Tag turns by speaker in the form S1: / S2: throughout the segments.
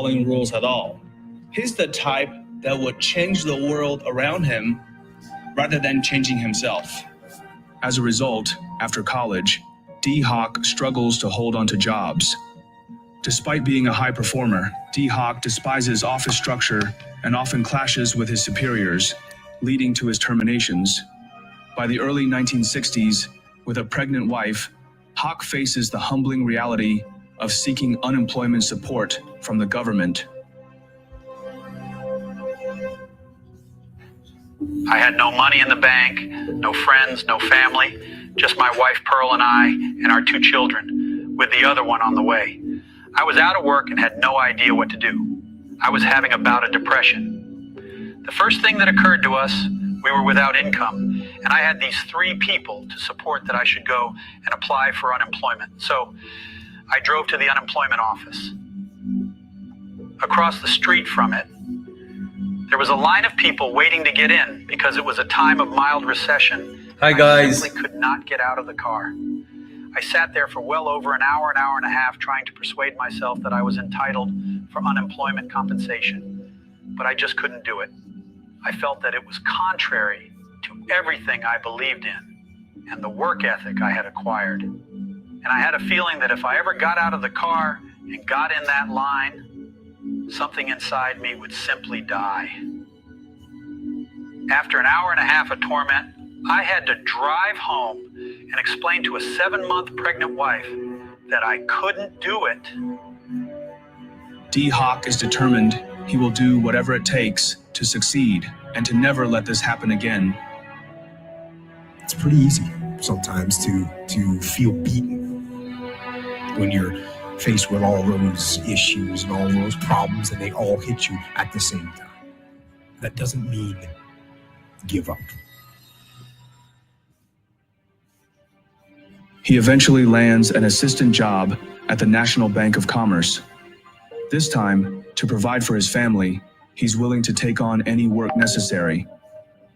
S1: following rules at all. He's the type that would change the world around him rather than changing himself. As a result, after college, Dee Hock struggles to hold on to jobs. Despite being a high performer, Dee Hock despises office structure and often clashes with his superiors, leading to his terminations. By the early 1960s, with a pregnant wife, Hock faces the humbling reality of seeking unemployment support from the government.
S2: I had no money in the bank, no friends, no family, just my wife Pearl and I and our 2 children, with the other one on the way. I was out of work and had no idea what to do. I was having a bout of depression. The first thing that occurred to us, we were without income, and I had these 3 people to support that I should go and apply for unemployment. So I drove to the unemployment office. Across the street from it, there was a line of people waiting to get in because it was a time of mild recession.
S3: Hi guys.
S2: I simply could not get out of the car. I sat there for well over an hour and a half trying to persuade myself that I was entitled for unemployment compensation, but I just couldn't do it. I felt that it was contrary to everything I believed in and the work ethic I had acquired. And I had a feeling that if I ever got out of the car and got in that line, something inside me would simply die. After an hour and a half of torment, I had to drive home and explain to a 7-month pregnant wife that I couldn't do it.
S1: Dee Hock is determined he will do whatever it takes to succeed and to never let this happen again.
S4: It's pretty easy sometimes to feel beaten when you're faced with all those issues and all those problems and they all hit you at the same time. That doesn't mean give up.
S1: He eventually lands an assistant job at the National Bank of Commerce. This time, to provide for his family, he's willing to take on any work necessary.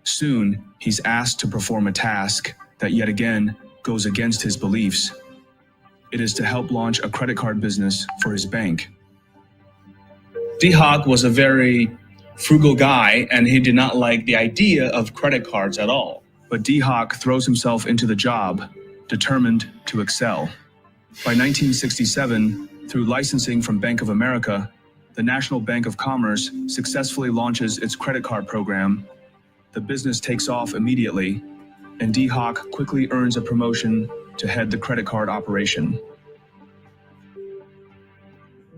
S1: Soon, he's asked to perform a task that yet again goes against his beliefs. It is to help launch a credit card business for his bank. Dee Hock was a very frugal guy, and he did not like the idea of credit cards at all. But Dee Hock throws himself into the job, determined to excel. By 1967, through licensing from Bank of America, the National Bank of Commerce successfully launches its credit card program. The business takes off immediately, and Dee Hock quickly earns a promotion to head the credit card operation.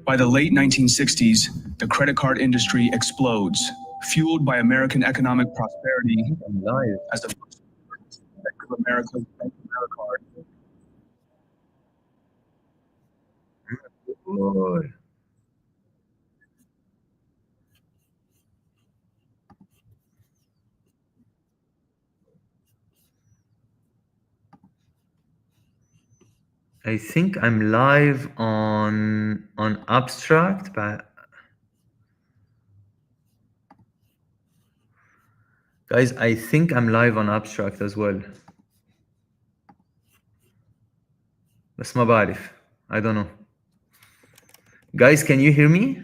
S1: By the late 1960s, the credit card industry explodes, fueled by American economic prosperity as the first Bank of America's Bank of America card.
S3: Lord. I think I'm live on Abstract, but guys, I think I'm live on Abstract as well. بس ما بعرف. I don't know. Guys, can you hear me?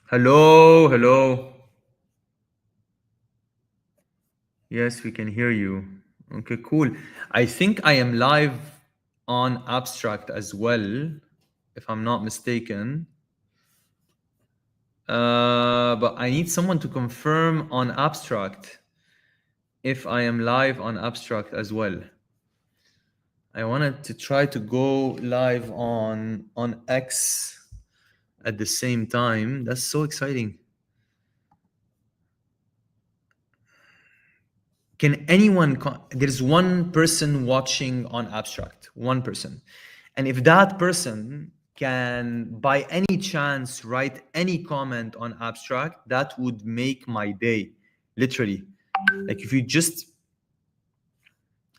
S3: Hello, hello. Yes, we can hear you. Okay, cool. I think I am live on Abstract as well, if I'm not mistaken. But I need someone to confirm on Abstract if I am live on Abstract as well. I wanted to try to go live on X at the same time. That's so exciting. Can anyone, there's one person watching on Abstract, one person. And if that person can by any chance write any comment on Abstract, that would make my day, literally. Like if you just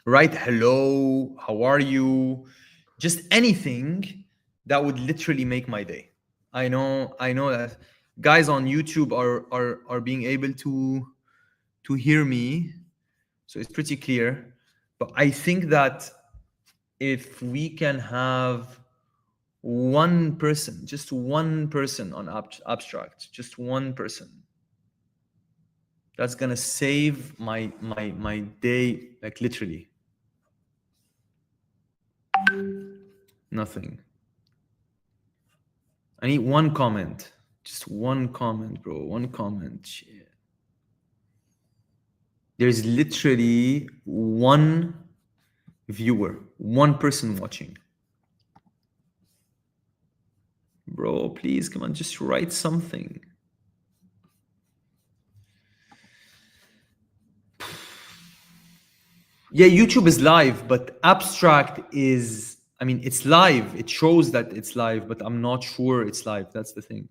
S3: write hello, how are you, just anything, that would literally make my day. I know that guys on YouTube are being able to to hear me. So it's pretty clear. But I think that if we can have one person, just one person on Abstract, just one person, that's gonna save my day, like literally. Nothing. I need one comment. Just one comment, bro. One comment. Shit. There's literally one viewer, one person watching. Bro, please, come on, just write something. Yeah, YouTube is live, but Abstract is, I mean, it's live. It shows that it's live, but I'm not sure it's live. That's the thing.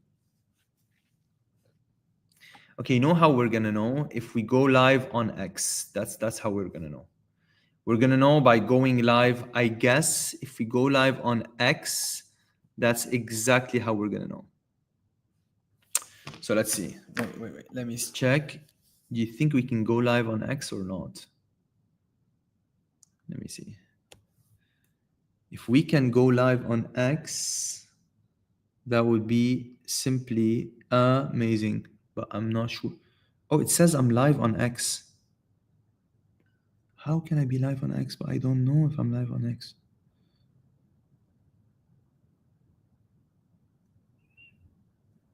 S3: Okay, you know how we're gonna know? If we go live on X, that's how we're gonna know. We're gonna know by going live, I guess. If we go live on X, that's exactly how we're gonna know. So let's see. Wait. Let me check. Do you think we can go live on X or not? Let me see. If we can go live on X, that would be simply amazing. But I'm not sure. Oh, it says I'm live on X. How can I be live on X? But I don't know if I'm live on X.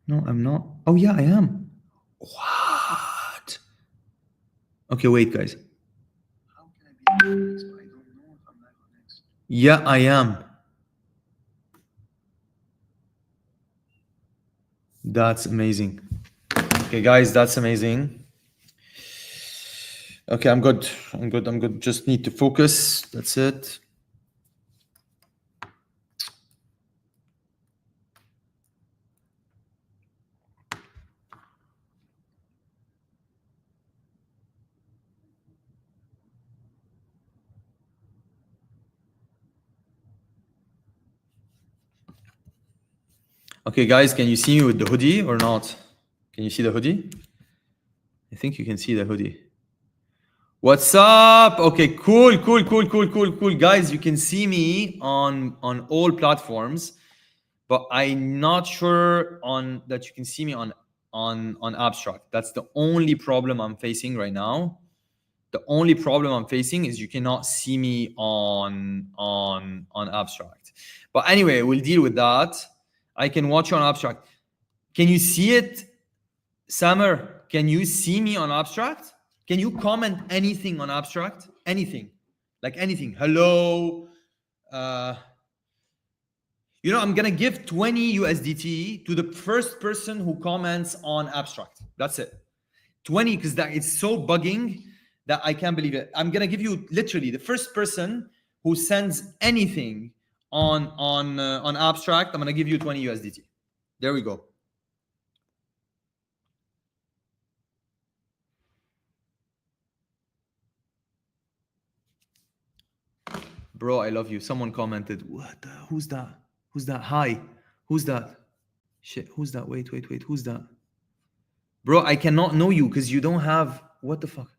S3: No, I'm not. Oh, yeah, I am. What? Okay, wait, guys. How can I be live on X? But I don't know if I'm live on X. Yeah, I am. That's amazing. Okay, guys, that's amazing. Okay, I'm good. Just need to focus. That's it. Okay, guys, can you see me with the hoodie or not? Can you see the hoodie? I think you can see the hoodie. What's up? Okay, cool. Guys, you can see me on all platforms, but I'm not sure that you can see me on Abstract. That's the only problem I'm facing right now. The only problem I'm facing is you cannot see me on Abstract. But anyway, we'll deal with that. I can watch you on Abstract. Can you see it? Samer, can you see me on Abstract? Can you comment anything on Abstract? Anything. Like anything. Hello. You know, I'm going to give 20 USDT to the first person who comments on Abstract. That's it. 20, because that it's so bugging that I can't believe it. I'm going to give you literally the first person who sends anything on Abstract. I'm going to give you 20 USDT. There we go. Bro, I love you. Someone commented, what the, who's that? Who's that? Hi. Who's that? Shit, who's that? Wait. Who's that? Bro, I cannot know you because you don't have, what the fuck?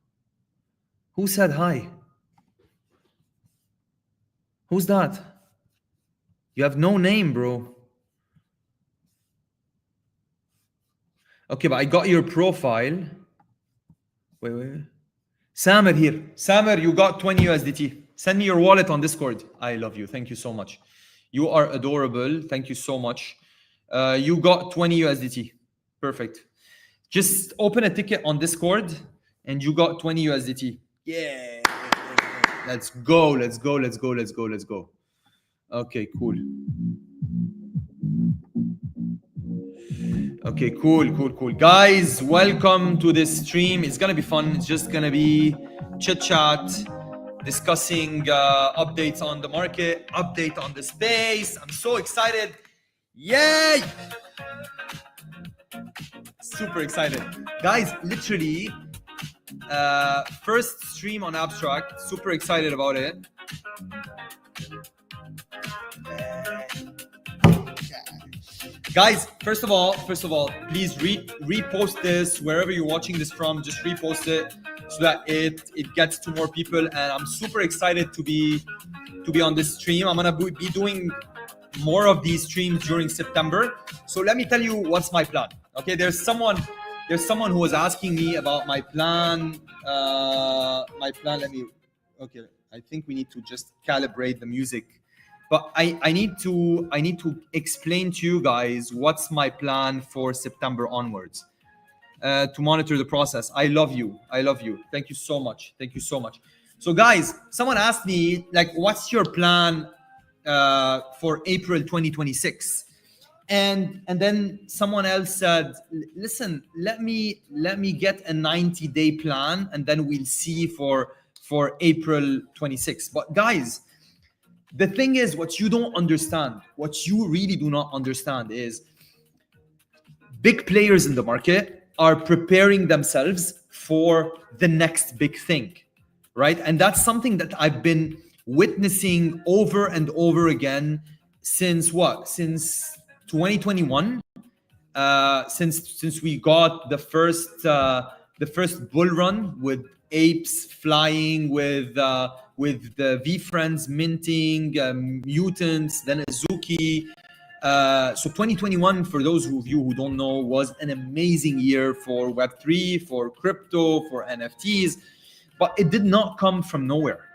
S3: Who said hi? Who's that? You have no name, bro. Okay, but I got your profile. Wait. Samer here. Samer, you got 20 USDT. Send me your wallet on Discord. I love you. Thank you so much. You are adorable. Thank you so much. You got 20 USDT. Perfect. Just open a ticket on Discord and you got 20 USDT. Yeah. Let's go. Okay, cool. Okay, cool. Guys, welcome to this stream. It's going to be fun. It's just going to be chit chat, discussing updates on the market, update on the space. I'm so excited. Yay! Super excited. Guys, literally, first stream on Abstract. Super excited about it. Guys, first of all, please repost this wherever you're watching this from. Just repost it. so that it gets to more people. And I'm super excited to be on this stream. I'm gonna be doing more of these streams during September. So let me tell you what's my plan. Okay, there's someone who was asking me about my plan. Okay, I think we need to just calibrate the music. But I need to explain to you guys what's my plan for September onwards, to monitor the process. I love you. Thank you so much. So guys, someone asked me, like, what's your plan for April 2026? And then someone else said, listen, let me get a 90-day plan, and then we'll see for April 26. But guys, the thing is, what you really do not understand is big players in the market are preparing themselves for the next big thing, right? And that's something that I've been witnessing over and over again since 2021, since we got the first bull run with apes flying, with the VeeFriends minting, mutants, then Azuki. So 2021, for those of you who don't know, was an amazing year for Web3, for crypto, for NFTs, but it did not come from nowhere.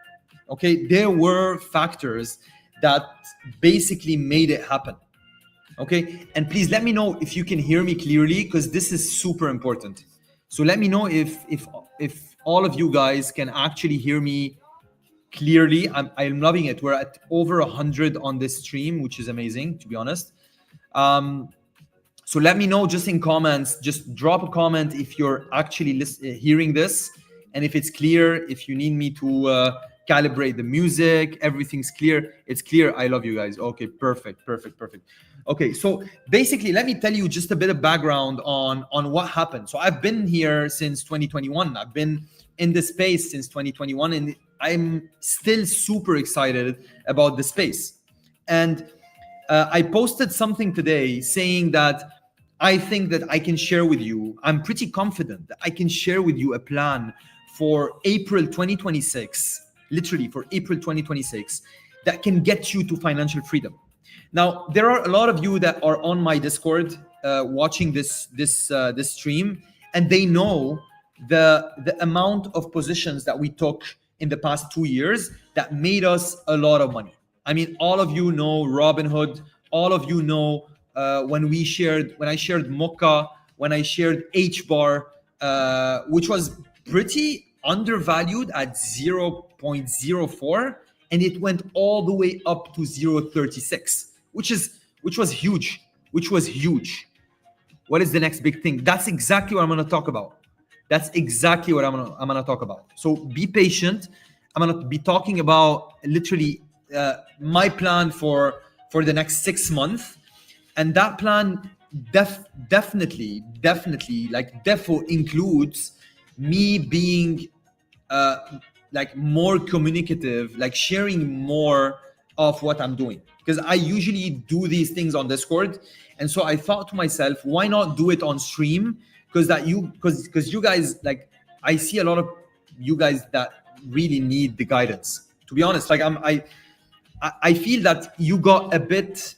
S3: Okay, there were factors that basically made it happen. Okay, and please let me know if you can hear me clearly, because this is super important. So let me know if all of you guys can actually hear me clearly. I'm loving it. We're at over 100 on this stream, which is amazing, to be honest. So let me know just in comments. Just drop a comment if you're actually hearing this, and if it's clear. If you need me to calibrate the music, everything's clear. It's clear. I love you guys. Okay, perfect. Okay, so basically, let me tell you just a bit of background on what happened. So I've been here since 2021. I've been in this space since 2021, and I'm still super excited about the space. And I posted something today saying that I think that I can share with you, I'm pretty confident that I can share with you a plan for April 2026, literally for April 2026, that can get you to financial freedom. Now, there are a lot of you that are on my Discord watching this stream, and they know the amount of positions that we took in the past 2 years that made us a lot of money. I mean, all of you know Robinhood. All of you know when I shared Mocha, when I shared HBAR, which was pretty undervalued at 0.04, and it went all the way up to 0.36, which was huge. What is the next big thing? That's exactly what I'm going to talk about. I'm going to talk about. So be patient. I'm going to be talking about literally my plan for the next 6 months, and that plan definitely includes me being like more communicative, like sharing more of what I'm doing, because I usually do these things on Discord, and so I thought to myself, why not do it on stream? Because you guys, like, I see a lot of you guys that really need the guidance. To be honest, like I feel that you got a bit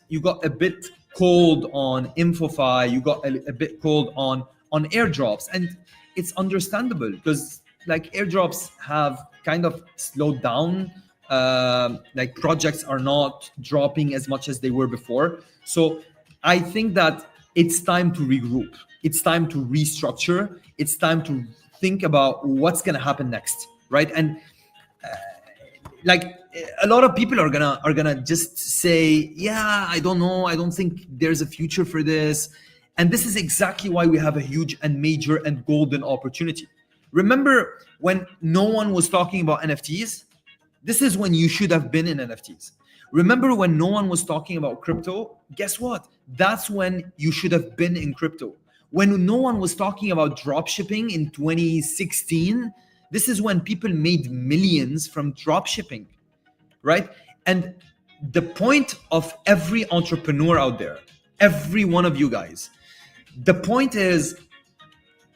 S3: cold on InfoFi, you got a bit cold on airdrops, and it's understandable because like airdrops have kind of slowed down. Like projects are not dropping as much as they were before. So I think that it's time to regroup. It's time to restructure. It's time to think about what's going to happen next, right? And like a lot of people are gonna just say, yeah, I don't know, I don't think there's a future for this. And this is exactly why we have a huge and major and golden opportunity. Remember when no one was talking about NFTs? This is when you should have been in NFTs. Remember when no one was talking about crypto? Guess what? That's when you should have been in crypto. When no one was talking about dropshipping in 2016, this is when people made millions from dropshipping, right? And the point of every entrepreneur out there, every one of you guys, the point is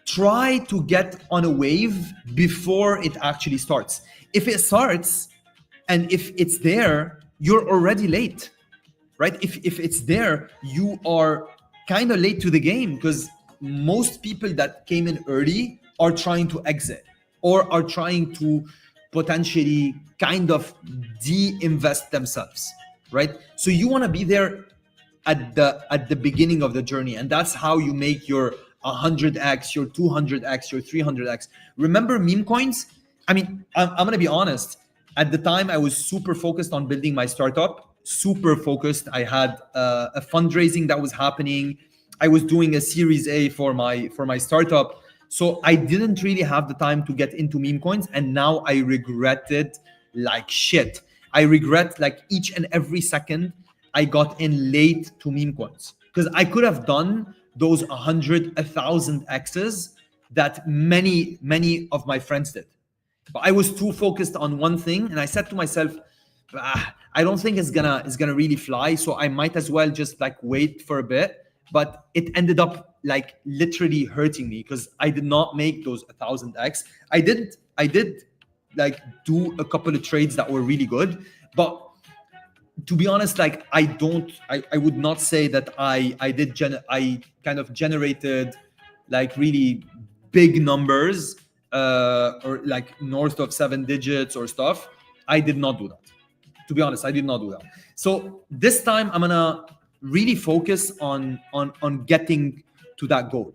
S5: try to get on a wave before it actually starts. If it starts and if it's there, you're already late, right? If it's there, you are kind of late to the game, because most people that came in early are trying to exit or are trying to potentially kind of de-invest themselves, right? So you want to be there at the beginning of the journey, and that's how you make your 100x, your 200x, your 300x. Remember meme coins? I mean, I'm gonna be honest. At the time, I was super focused on building my startup. Super focused. I had a fundraising that was happening. I was doing a Series A for my startup. So I didn't really have the time to get into meme coins, and now I regret it like shit. I regret like each and every second I got in late to meme coins, because I could have done those 100, 1,000 X's that many of my friends did. But I was too focused on one thing, and I said to myself, I don't think it's gonna really fly, so I might as well just like wait for a bit. But it ended up like literally hurting me, because I did not make those 1,000x. I did like do a couple of trades that were really good, but to be honest, like I would not say that I kind of generated like really big numbers or like north of 7 digits or stuff. I did not do that. To be honest, I did not do that. So this time I'm gonna really focus on getting to that goal.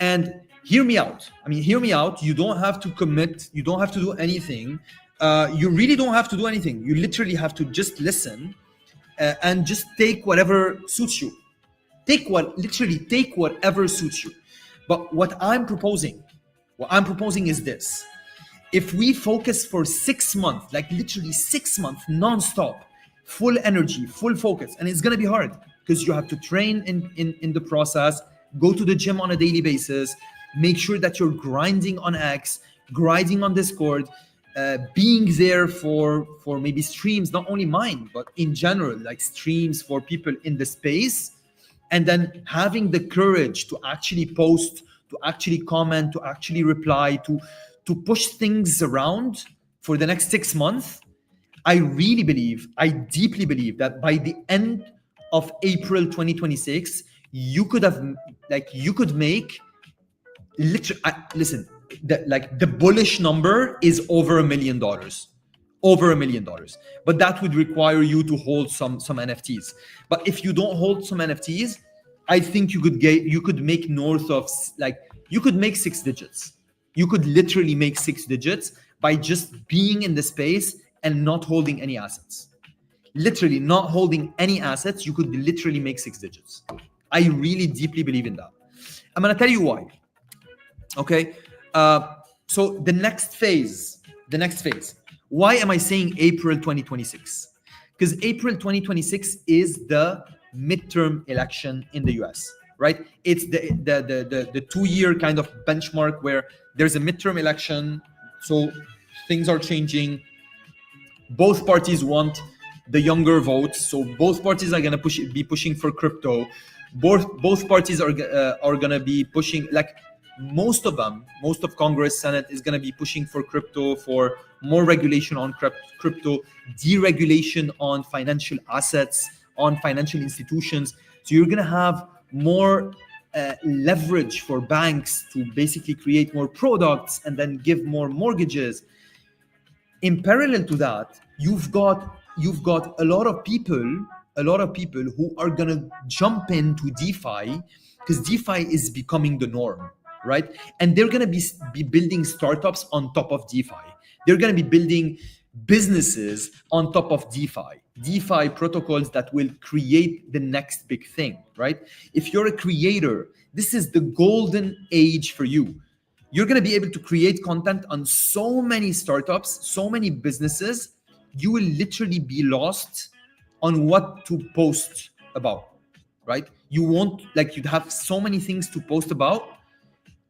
S5: And hear me out. I mean, hear me out. You don't have to commit. You don't have to do anything. You really don't have to do anything. You literally have to just listen and just take whatever suits you. Literally take whatever suits you. But what I'm proposing is this. If we focus for 6 months, like literally 6 months, non-stop, full energy, full focus, and it's gonna be hard because you have to train in the process, go to the gym on a daily basis, make sure that you're grinding on X, grinding on Discord, being there for maybe streams, not only mine, but in general, like streams for people in the space, and then having the courage to actually post, to actually comment, to actually reply, to push things around for the next 6 months. I deeply believe that by the end of April 2026, you could make literally, listen, the bullish number is over $1 million, but that would require you to hold some NFTs. But if you don't hold some NFTs, I think you could make north of, like, you could make 6 digits. You could literally make 6 digits by just being in the space and not holding any assets. Literally not holding any assets, you could literally make 6 digits. I really deeply believe in that. I'm gonna tell you why. Okay, so the next phase. Why am I saying April 2026? Because April 2026 is the midterm election in the US, right? It's the 2-year kind of benchmark where there's a midterm election, so things are changing. Both parties want the younger votes, so both parties are gonna be pushing for crypto. Both parties are gonna be pushing, like most of Congress, Senate is gonna be pushing for crypto, for more regulation on crypto, deregulation on financial assets, on financial institutions. So you're gonna have more leverage for banks to basically create more products and then give more mortgages. In parallel to that, you've got a lot of people who are gonna jump into DeFi, because DeFi is becoming the norm, right? And they're gonna be building startups on top of DeFi. They're gonna be building businesses on top of DeFi protocols that will create the next big thing, right? If you're a creator, this is the golden age for you. You're gonna be able to create content on so many startups, so many businesses. You will literally be lost on what to post about, right? You'd have so many things to post about.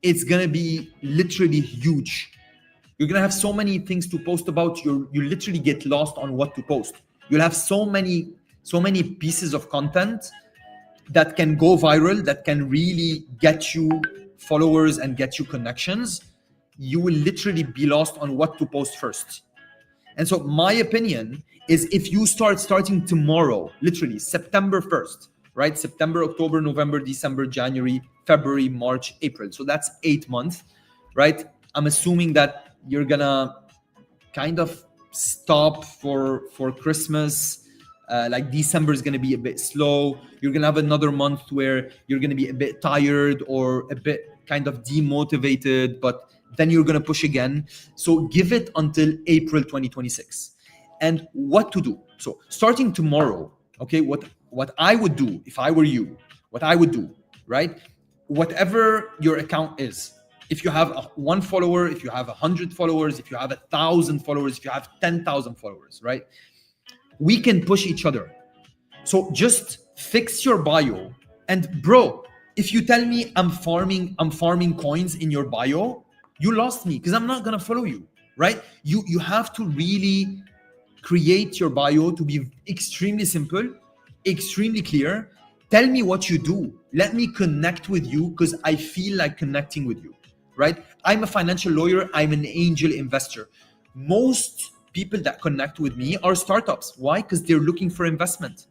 S5: It's gonna be literally huge. You're gonna have so many things to post about. You literally get lost on what to post. You'll have so many pieces of content that can go viral, that can really get you followers and get you connections, you will literally be lost on what to post first. And so my opinion is, if you starting tomorrow, literally September 1st, right? September, October, November, December, January, February, March, April. So that's 8 months, right? I'm assuming that you're gonna kind of stop for Christmas. Like December is gonna be a bit slow. You're gonna have another month where you're gonna be a bit tired or a bit kind of demotivated, but then you're gonna push again. So give it until April 2026. And what to do? So starting tomorrow, okay, what I would do if I were you, what I would do, right? Whatever your account is, if you have one follower, if you have 100 followers, if you have 1,000 followers, if you have 10,000 followers, right? We can push each other. So just fix your bio. And bro, if you tell me I'm farming coins in your bio, you lost me, because I'm not gonna follow you, right? You have to really create your bio to be extremely simple, extremely clear. Tell me what you do. Let me connect with you because I feel like connecting with you, right? I'm a financial lawyer. I'm an angel investor. Most people that connect with me are startups. Why? Because they're looking for investment.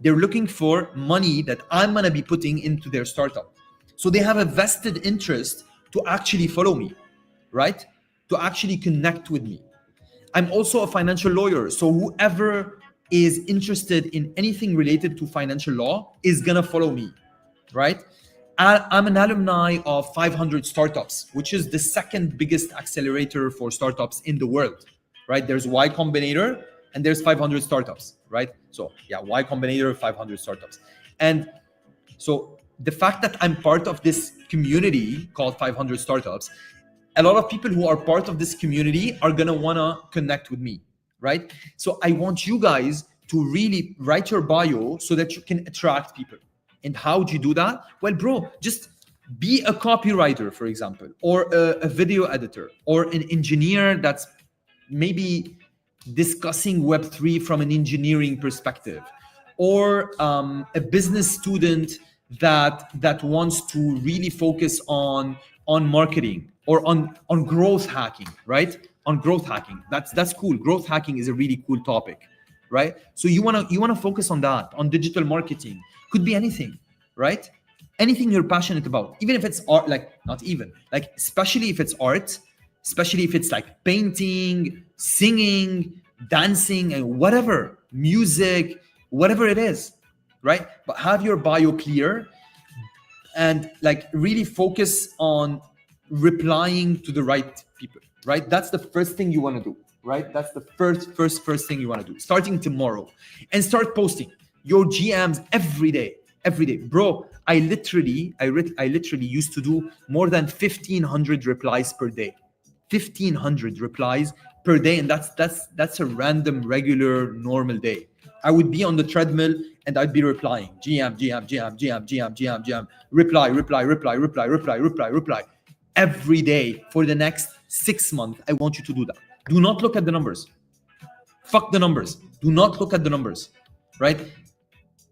S5: They're looking for money that I'm going to be putting into their startup. So they have a vested interest to actually follow me, right? To actually connect with me. I'm also a financial lawyer. So whoever is interested in anything related to financial law is going to follow me, right? I'm an alumni of 500 Startups, which is the second biggest accelerator for startups in the world, right? There's Y Combinator and there's 500 Startups, right? So yeah, Y Combinator, 500 Startups. And so the fact that I'm part of this community called 500 Startups, a lot of people who are part of this community are going to want to connect with me, right? So I want you guys to really write your bio so that you can attract people. And how do you do that? Well, bro, just be a copywriter, for example, or a video editor, or an engineer that's maybe discussing Web3 from an engineering perspective, or a business student that wants to really focus on marketing or on growth hacking, right? On growth hacking. That's cool. Growth hacking is a really cool topic, right? So you wanna focus on that, on digital marketing. Could be anything, right? Anything you're passionate about, even if it's art, especially if it's art, especially if it's like painting, singing, dancing, and whatever, music, whatever it is, right? But have your bio clear and like really focus on replying to the right people, right? That's the first thing you want to do, right? That's the first thing you want to do, starting tomorrow. And start posting your GMs every day, bro. I literally used to do more than 1,500 replies per day, 1,500 replies per day. And that's a random, regular, normal day. I would be on the treadmill and I'd be replying GM, reply every day for the next 6 months. I want you to do that. Do not look at the numbers. Fuck the numbers. Do not look at the numbers, right?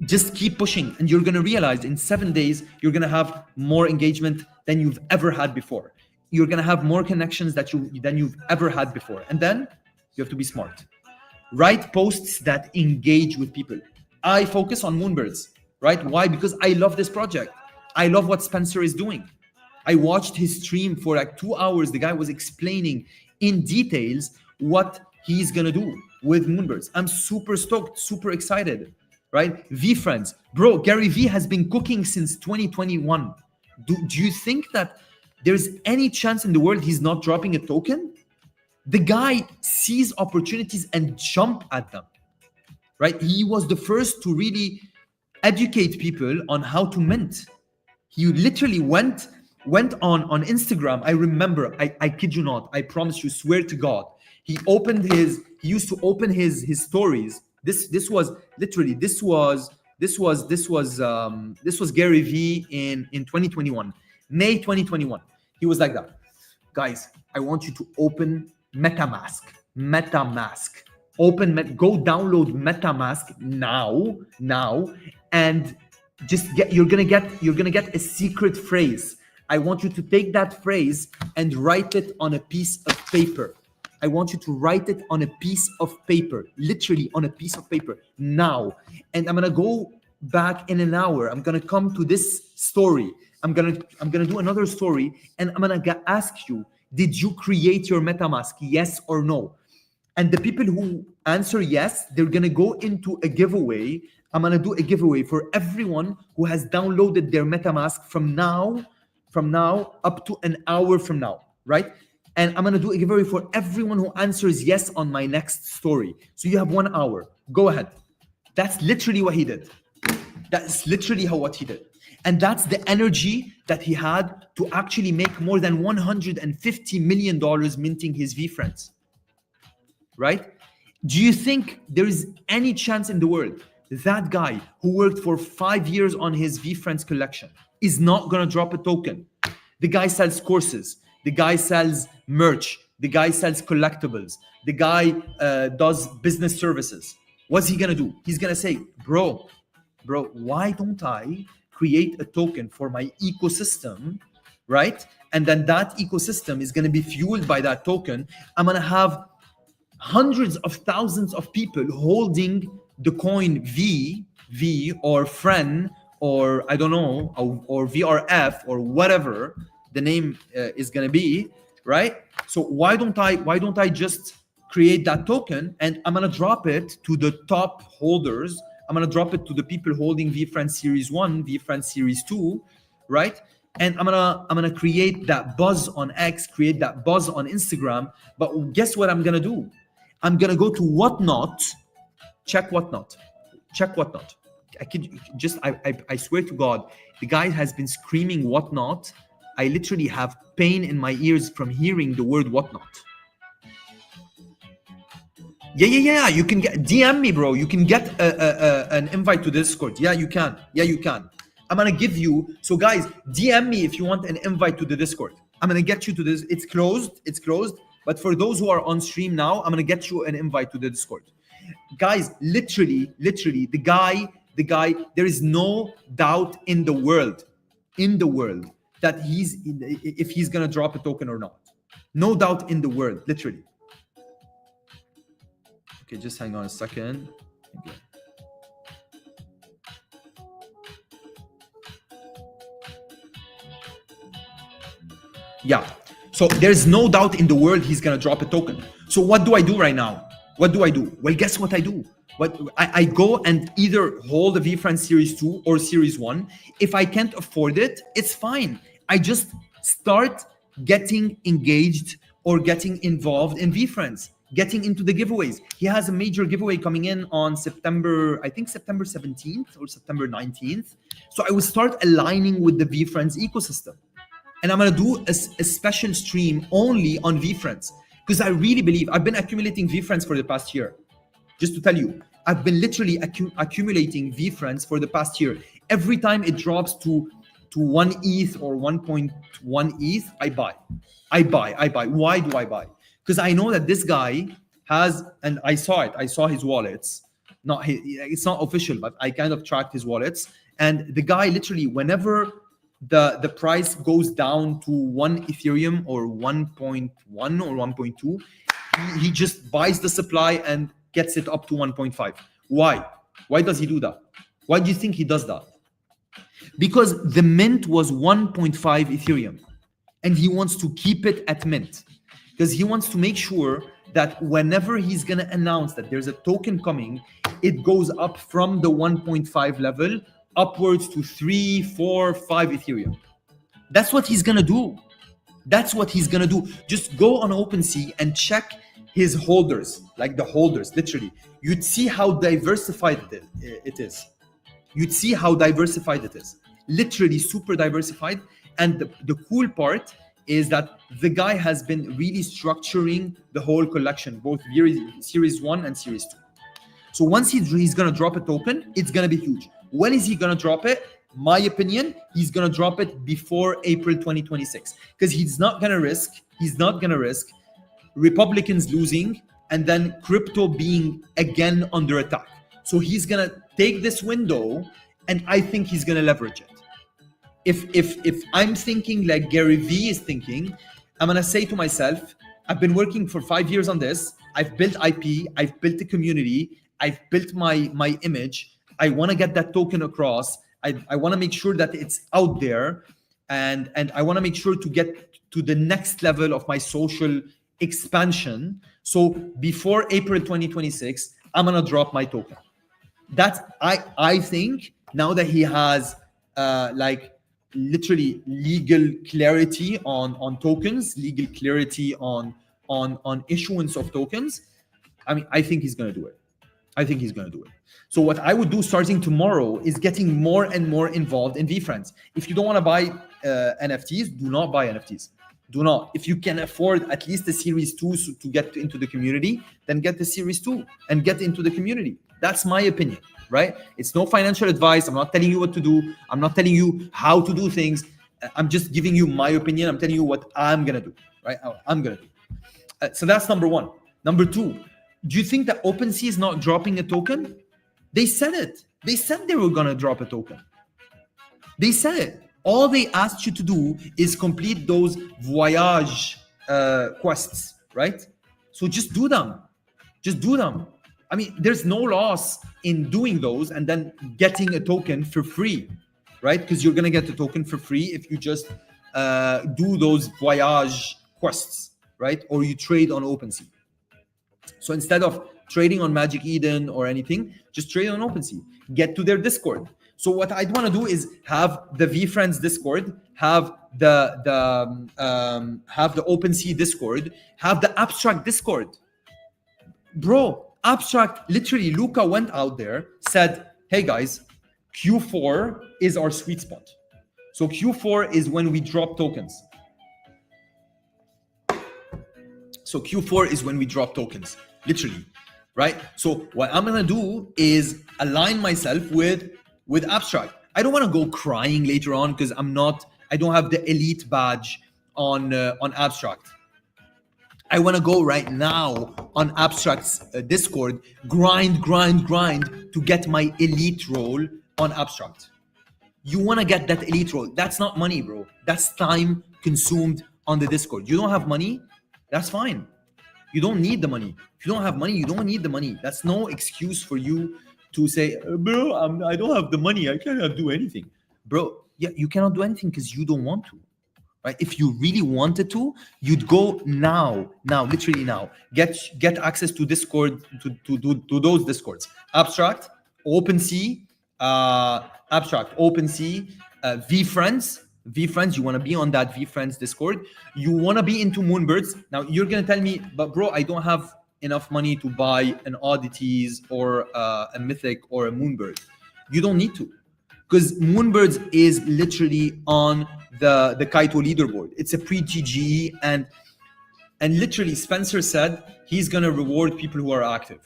S5: Just keep pushing, and you're going to realize in 7 days, you're going to have more engagement than you've ever had before. You're going to have more connections than you've ever had before. And then you have to be smart. Write posts that engage with people. I focus on Moonbirds, right? Why? Because I love this project. I love what Spencer is doing. I watched his stream for like 2 hours. The guy was explaining in details what he's going to do with Moonbirds. I'm super stoked, super excited, right? VeeFriends. Bro, Gary Vee has been cooking since 2021. Do you think that there's any chance in the world he's not dropping a token? The guy sees opportunities and jump at them, right? He was the first to really educate people on how to mint. He literally went on Instagram. I remember, I kid you not, I promise you, swear to God, he used to open his stories. This was Gary Vee in 2021, May 2021. He was like that. Guys, I want you to open MetaMask. Go download MetaMask now, and just you're gonna get a secret phrase. I want you to take that phrase and write it on a piece of paper. I want you to write it on a piece of paper, literally on a piece of paper now. And I'm gonna go back in an hour. I'm gonna come to this story. I'm gonna do another story, and I'm gonna ask you, did you create your MetaMask? Yes or no? And the people who answer yes, they're gonna go into a giveaway. I'm gonna do a giveaway for everyone who has downloaded their MetaMask from now up to an hour from now, right? And I'm gonna do a giveaway for everyone who answers yes on my next story. So you have 1 hour. Go ahead. That's literally what he did. That's literally what he did. And that's the energy that he had to actually make more than $150 million minting his VeeFriends, right? Do you think there is any chance in the world that guy who worked for 5 years on his VeeFriends collection is not gonna drop a token? The guy sells courses. The guy sells merch. The guy sells collectibles. The guy does business services. What's he gonna do? He's gonna say, bro, why don't I create a token for my ecosystem, right? And then that ecosystem is gonna be fueled by that token. I'm gonna have hundreds of thousands of people holding the coin V or FREN or I don't know, or VRF or whatever the name is gonna be, right? So why don't I just create that token and I'm gonna drop it to the top holders. I'm gonna drop it to the people holding VeeFriends Series 1, VeeFriends Series 2, right? And I'm gonna create that buzz on X, create that buzz on Instagram. But guess what I'm gonna do? I'm gonna go to Whatnot, check Whatnot. I swear to God, the guy has been screaming Whatnot. I literally have pain in my ears from hearing the word Whatnot. Yeah. You can get DM me, bro. You can get an invite to Discord. Yeah, you can. I'm gonna give you. So guys, DM me if you want an invite to the Discord. I'm gonna get you to this. It's closed. But for those who are on stream now, I'm gonna get you an invite to the Discord. Guys, literally, the guy. There is no doubt in the world that if he's gonna drop a token or not. No doubt in the world, literally. Okay, just hang on a second. Okay. Yeah, so there's no doubt in the world he's gonna drop a token. So what do I do right now? Well, guess what I do? I go and either hold a VeeFriends Series 2 or Series 1. If I can't afford it, it's fine. I just start getting engaged or getting involved in VeeFriends, getting into the giveaways. He has a major giveaway coming in on September 17th or September 19th. So I will start aligning with the VeeFriends ecosystem. And I'm gonna do a special stream only on VeeFriends because I really believe I've been accumulating VeeFriends for the past year. Just to tell you, I've been literally accumulating VeeFriends for the past year. Every time it drops to 1 ETH or 1.1 ETH, I buy. Why do I buy? Because I know that this guy has, and I saw his wallets. It's not official, but I kind of tracked his wallets. And the guy literally, whenever the price goes down to 1 Ethereum or 1.1 or 1.2, he just buys the supply and gets it up to 1.5. Why? Why does he do that? Why do you think he does that? Because the mint was 1.5 Ethereum and he wants to keep it at mint because he wants to make sure that whenever he's going to announce that there's a token coming, it goes up from the 1.5 level upwards to 3, 4, 5 Ethereum. That's what he's going to do. Just go on OpenSea and check his holders, like the holders, literally. You'd see how diversified it is. Literally super diversified. And the cool part is that the guy has been really structuring the whole collection, both Series 1 and Series 2. So once he's going to drop a token, it's going to be huge. When is he going to drop it? My opinion, he's going to drop it before April 2026 because he's not going to risk Republicans losing and then crypto being again under attack. So he's going to take this window and I think he's going to leverage it. if I'm thinking like Gary Vee is thinking, I'm gonna say to myself, I've been working for 5 years on this. I've built IP. I've built a community. I've built my image. I want to get that token across. I want to make sure that it's out there, and I want to make sure to get to the next level of my social expansion. So before April 2026, I'm gonna drop my token. That's I think now that he has like literally legal clarity on tokens, legal clarity on issuance of tokens. I mean, I think he's gonna do it. I think he's gonna do it. So what I would do starting tomorrow is getting more and more involved in VeeFriends. If you don't want to buy NFTs, do not buy NFTs. Do not. If you can afford at least the Series 2 to get into the community, then get the Series 2 and get into the community. That's my opinion, right? It's no financial advice. I'm not telling you what to do. I'm not telling you how to do things. I'm just giving you my opinion. I'm telling you what I'm gonna do, right? I'm gonna do. So that's number one. Number two, do you think that OpenSea is not dropping a token? They said it. They said they were gonna drop a token. They said it. All they asked you to do is complete those voyage quests, right? So just do them. Just do them. I mean, there's no loss in doing those and then getting a token for free, right? Because you're gonna get the token for free if you just do those voyage quests, right? Or you trade on OpenSea. So instead of trading on Magic Eden or anything, just trade on OpenSea. Get to their Discord. So what I'd want to do is have the VeeFriends Discord, have the OpenSea Discord, have the Abstract Discord. Bro, Abstract, literally, Luca went out there, said, hey guys, Q4 is our sweet spot. So Q4 is when we drop tokens. So Q4 is when we drop tokens, literally, right? So what I'm gonna do is align myself with Abstract. I don't want to go crying later on because I don't have the elite badge on Abstract. I want to go right now on Abstract's Discord, grind to get my elite role on Abstract. You want to get that elite role. That's not money, bro. That's time consumed on the Discord. You don't have money, that's fine. You don't need the money. If you don't have money, you don't need the money. That's no excuse for you to say, bro, I don't have the money. I cannot do anything. Bro, yeah, you cannot do anything because you don't want to, right? If you really wanted to, you'd go now, literally now. Get access to Discord, to those Discords. Abstract, OpenSea, VeeFriends, you want to be on that VeeFriends Discord. You want to be into Moonbirds. Now, you're going to tell me, but bro, I don't have enough money to buy an Oddities or a Mythic or a Moonbird. You don't need to, because Moonbirds is literally on the Kaito leaderboard. It's a pre-GGE, and literally Spencer said he's gonna reward people who are active,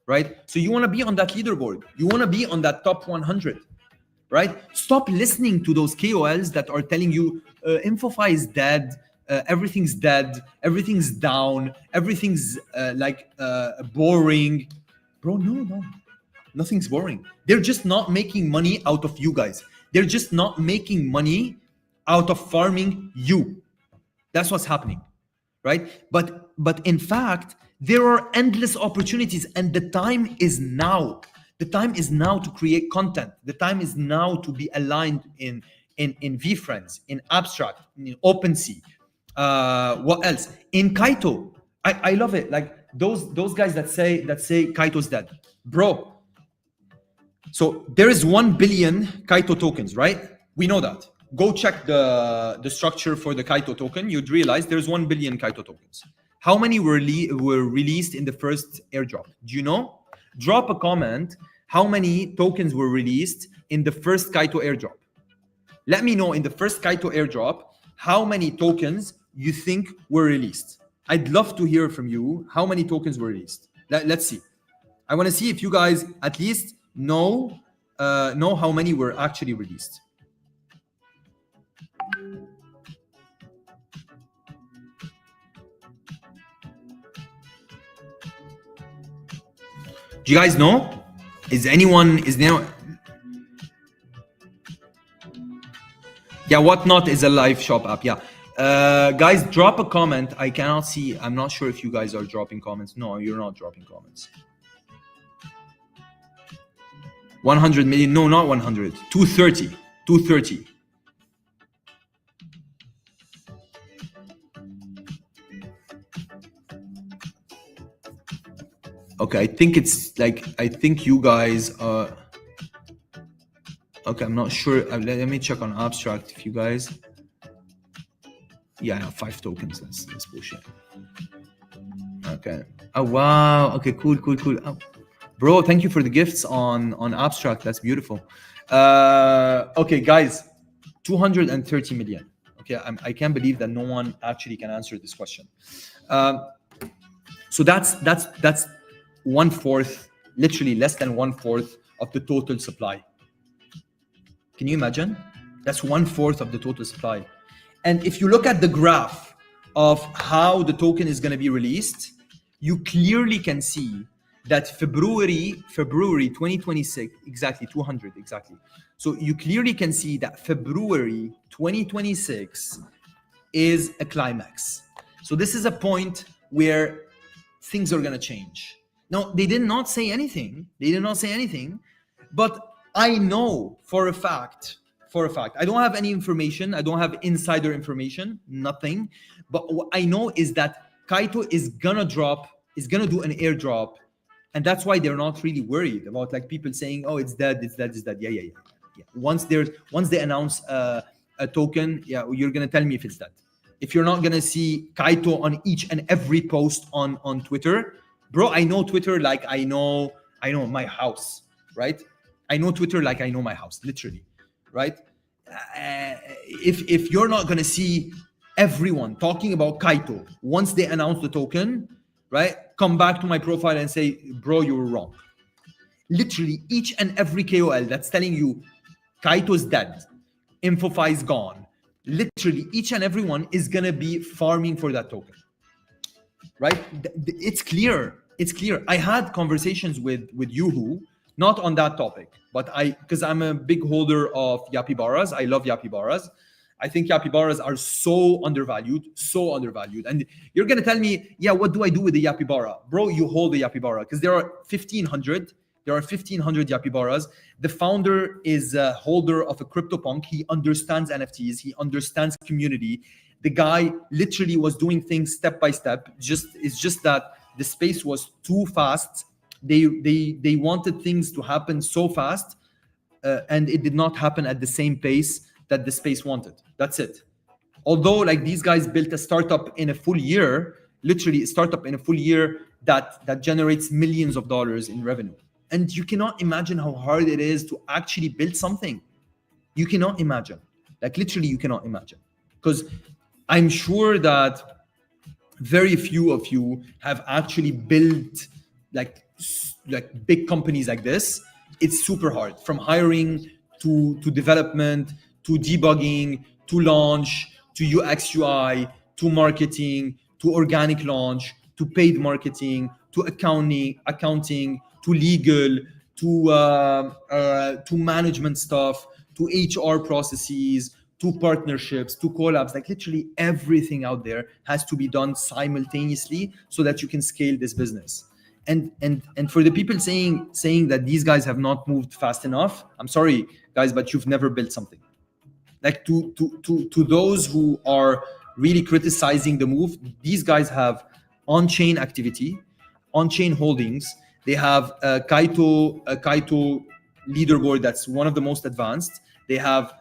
S5: right? So you want to be on that leaderboard. You want to be on that top 100, right? Stop listening to those KOLs that are telling you InfoFi is dead. Everything's dead, everything's down, everything's boring. Bro, no, nothing's boring. They're just not making money out of you guys. They're just not making money out of farming you. That's what's happening, right? But in fact, there are endless opportunities, and the time is now. The time is now to create content. The time is now to be aligned in VeeFriends, in Abstract, in OpenSea. What else? In Kaito, I love it. Like those guys that say Kaito's dead, bro. So there is 1 billion Kaito tokens, right? We know that. Go check the structure for the Kaito token. You'd realize there's 1 billion Kaito tokens. How many were released in the first airdrop? Do you know? Drop a comment. How many tokens were released in the first Kaito airdrop? Let me know in the first Kaito airdrop how many tokens you think were released. I'd love to hear from you how many tokens were released. Let's see. I want to see if you guys at least know how many were actually released. Do you guys know? Is there Yeah, Whatnot is a live shop app. Yeah. Guys, drop a comment. I cannot see. I'm not sure if you guys are dropping comments. No, you're not dropping comments. 100 million. No, not 100. 230. 230. Okay, I think it's like, I think you guys are... Okay, I'm not sure. Let me check on Abstract if you guys... Yeah, 5 tokens. That's bullshit. Okay. Oh, wow. Okay, cool. Oh, bro, thank you for the gifts on Abstract. That's beautiful. Okay, guys, 230 million. Okay, I can't believe that no one actually can answer this question. So that's 1/4, literally less than 1/4 of the total supply. Can you imagine? That's 1/4 of the total supply. And if you look at the graph of how the token is going to be released, you clearly can see that February 2026, exactly 200, exactly. So you clearly can see that February 2026 is a climax. So this is a point where things are going to change. Now, they did not say anything. But I know for a fact, I don't have any information. I don't have insider information, nothing. But what I know is that Kaito is gonna do an airdrop. And that's why they're not really worried about like people saying, oh, it's dead. Yeah. Once they announce a token, yeah, you're gonna tell me if it's dead. If you're not gonna see Kaito on each and every post on Twitter, bro, I know Twitter like I know my house, right? I know Twitter like I know my house, literally, right? If you're not gonna see everyone talking about Kaito once they announce the token, right? Come back to my profile and say, bro, you were wrong. Literally, each and every KOL that's telling you Kaito's dead, InfoFi is gone. Literally, each and everyone is gonna be farming for that token, right? It's clear. I had conversations with Yuhu, not on that topic, but because I'm a big holder of Yapibaras. I love Yapibaras. I think Yapibaras are so undervalued. And you're gonna tell me, yeah, what do I do with the Yapibara? Bro, you hold the Yapibara because there are 1,500. There are 1,500 Yapibaras. The founder is a holder of a CryptoPunk. He understands NFTs. He understands community. The guy literally was doing things step by step. It's just that the space was too fast. They wanted things to happen so fast, and it did not happen at the same pace that the space wanted. That's it. Although like these guys built a startup in a full year, literally a startup in a full year that generates millions of dollars in revenue. And you cannot imagine how hard it is to actually build something. You cannot imagine. Like literally you cannot imagine. Because I'm sure that very few of you have actually built like big companies like this. It's super hard, from hiring to development, to debugging, to launch, to UX UI, to marketing, to organic launch, to paid marketing, to accounting, to legal, to management stuff, to HR processes, to partnerships, to collabs. Like literally everything out there has to be done simultaneously so that you can scale this business. And for the people saying that these guys have not moved fast enough, I'm sorry guys, but you've never built something. Like to those who are really criticizing the move, these guys have on-chain activity, on-chain holdings. They have a Kaito leaderboard that's one of the most advanced. They have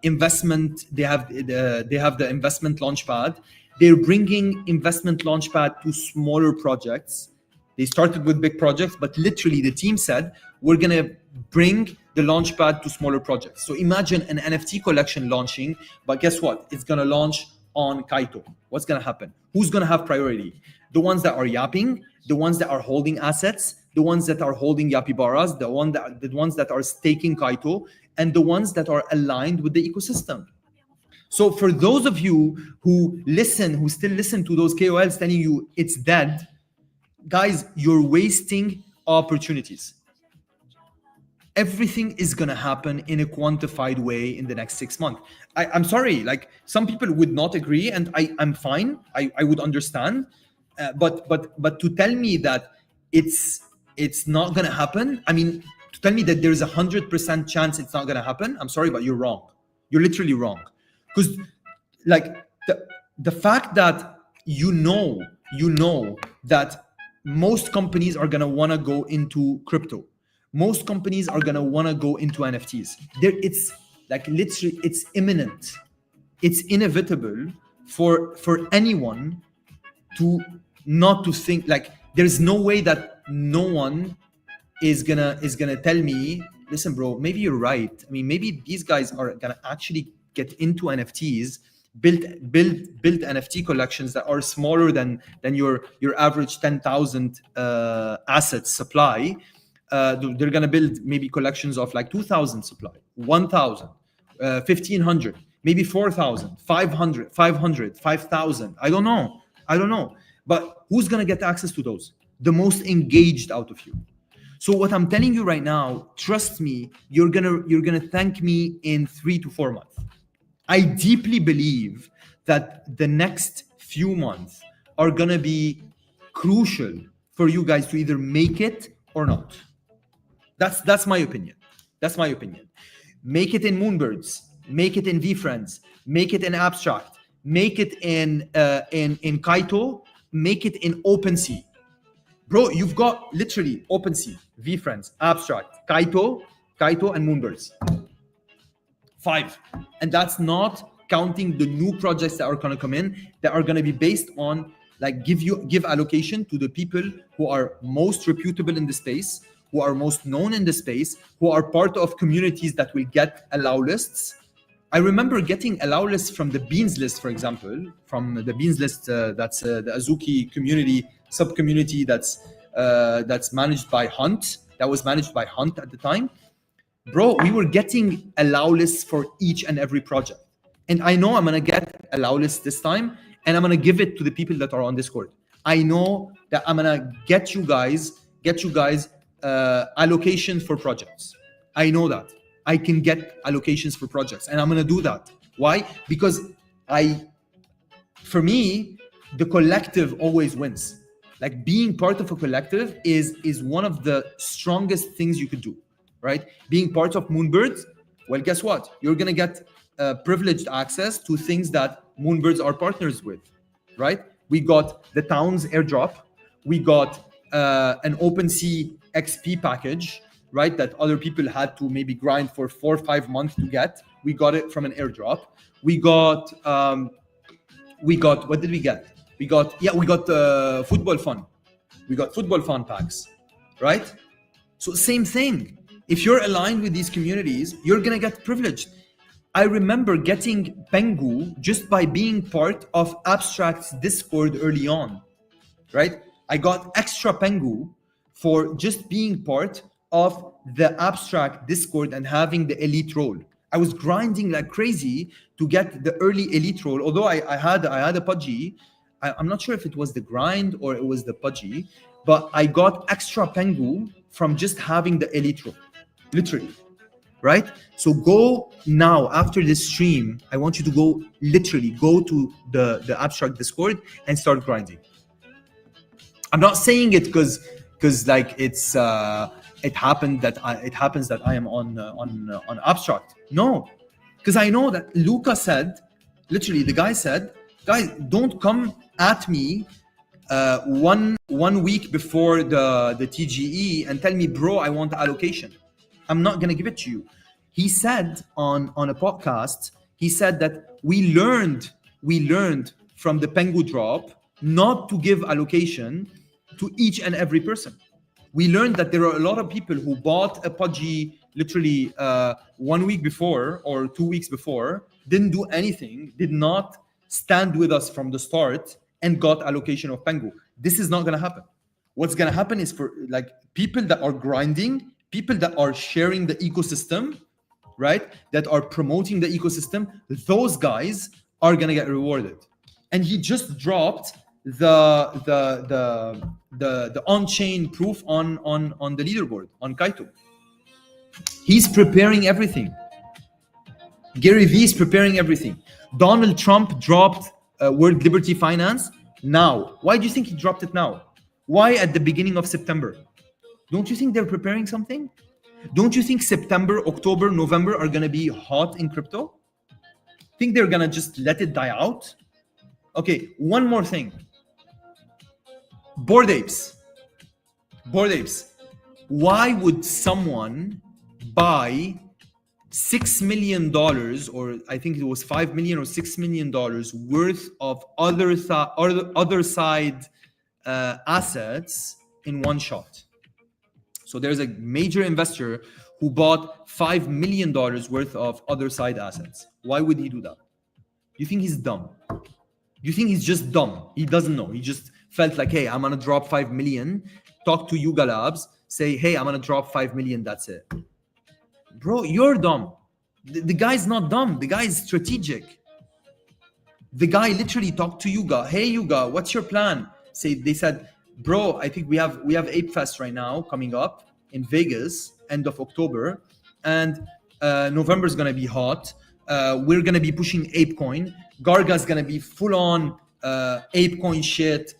S5: investment. They have the investment launchpad. They're bringing investment launchpad to smaller projects. They started with big projects, but literally the team said, we're gonna bring the launchpad to smaller projects. So imagine an NFT collection launching, but guess what? It's gonna launch on Kaito. What's gonna happen? Who's gonna have priority? The ones that are yapping, the ones that are holding assets, the ones that are holding Yapibaras, the ones that are staking Kaito, and the ones that are aligned with the ecosystem. So for those of you who still listen to those KOLs telling you it's dead, guys, you're wasting opportunities. everything is gonna happen in a quantified way in the next 6 months. I'm sorry, like some people would not agree, and I'm fine. I would understand, but to tell me that it's not gonna happen. I mean, to tell me that there's 100% chance it's not gonna happen. I'm sorry, but you're wrong. You're literally wrong, because like the fact that you know that most companies are gonna wanna go into crypto. Most companies are gonna wanna go into NFTs. It's like literally, it's imminent. It's inevitable for anyone to not to think like there's no way that no one is gonna tell me, listen, bro, maybe you're right. I mean, maybe these guys are gonna actually get into NFTs, build NFT collections that are smaller than your average 10,000 assets supply. They're gonna build maybe collections of like 2,000 supply, 1,000, 1,500, maybe 4,000, 500, 5,000. I don't know. But who's gonna get access to those? The most engaged out of you. So what I'm telling you right now, trust me, you're gonna thank me in 3 to 4 months. I deeply believe that the next few months are gonna be crucial for you guys to either make it or not. That's my opinion. Make it in Moonbirds, make it in VeeFriends, make it in Abstract, make it in Kaito, make it in OpenSea. Bro, you've got literally OpenSea, VeeFriends, Abstract, Kaito, and Moonbirds. 5. And that's not counting the new projects that are going to come in, that are going to be based on like give allocation to the people who are most reputable in the space, who are most known in the space, who are part of communities that will get allow lists. I remember getting allow lists from the Beans list, for example, from the Beans list. That's the Azuki community sub-community that's managed by Hunt. That was managed by Hunt at the time. Bro, we were getting allow lists for each and every project. And I know I'm gonna get allow lists this time, and I'm gonna give it to the people that are on Discord. I know that I'm gonna get you guys allocation for projects. I know that. I can get allocations for projects, and I'm gonna do that. Why? Because for me, the collective always wins. Like being part of a collective is one of the strongest things you could do, right? Being part of Moonbirds, well, guess what? You're gonna get privileged access to things that Moonbirds are partners with, right? We got the Towns airdrop, we got an OpenSea XP package, right? That other people had to maybe grind for 4 or 5 months to get. We got it from an airdrop. We got what did we get? We got football fun. We got football fun packs, right? So same thing. If you're aligned with these communities, you're gonna get privileged. I remember getting Pengu just by being part of Abstract's Discord early on, right? I got extra Pengu for just being part of the Abstract Discord and having the elite role. I was grinding like crazy to get the early elite role. Although I had a Pudgy, I'm not sure if it was the grind or it was the Pudgy, but I got extra Pengu from just having the elite role, literally, right? So go now after this stream. I want you to go to the Abstract Discord and start grinding. I'm not saying it because like it happens that I am on Abstract. No, because I know that Luca said, literally the guy said, guys, don't come at me one week before the TGE and tell me, bro, I want allocation. I'm not gonna give it to you. He said on a podcast, he said that we learned from the Pengu drop not to give allocation to each and every person. We learned that there are a lot of people who bought a Pudgy literally 1 week before or 2 weeks before, didn't do anything, did not stand with us from the start and got allocation of Pengu. This is not going to happen. What's going to happen is for like people that are grinding, people that are sharing the ecosystem, right? That are promoting the ecosystem, those guys are going to get rewarded. And he just dropped the on-chain proof on the leaderboard on Kaito. He's preparing everything. Gary Vee is preparing everything. Donald Trump dropped World Liberty Finance now. Why do you think he dropped it now? Why at the beginning of September? Don't you think they're preparing something? Don't you think September, October, November are going to be hot in crypto? Think they're going to just let it die out? Okay, one more thing. Bored Apes. Bored Apes. Why would someone buy $6 million, or I think it was $5 million or $6 million worth of other side assets in one shot? So there's a major investor who bought $5 million worth of other side assets. Why would he do that? You think he's dumb? You think he's just dumb? He doesn't know. He just felt like, hey, I'm gonna drop 5 million, talk to Yuga Labs, say, hey, I'm gonna drop 5 million, that's it. Bro, you're dumb. The guy's not dumb. The guy is strategic. The guy literally talked to Yuga. Hey, Yuga, what's your plan? They said, bro, I think we have Ape Fest right now coming up in Vegas, end of October, and November is gonna be hot. We're gonna be pushing ApeCoin. Garga's gonna be full on ApeCoin shit,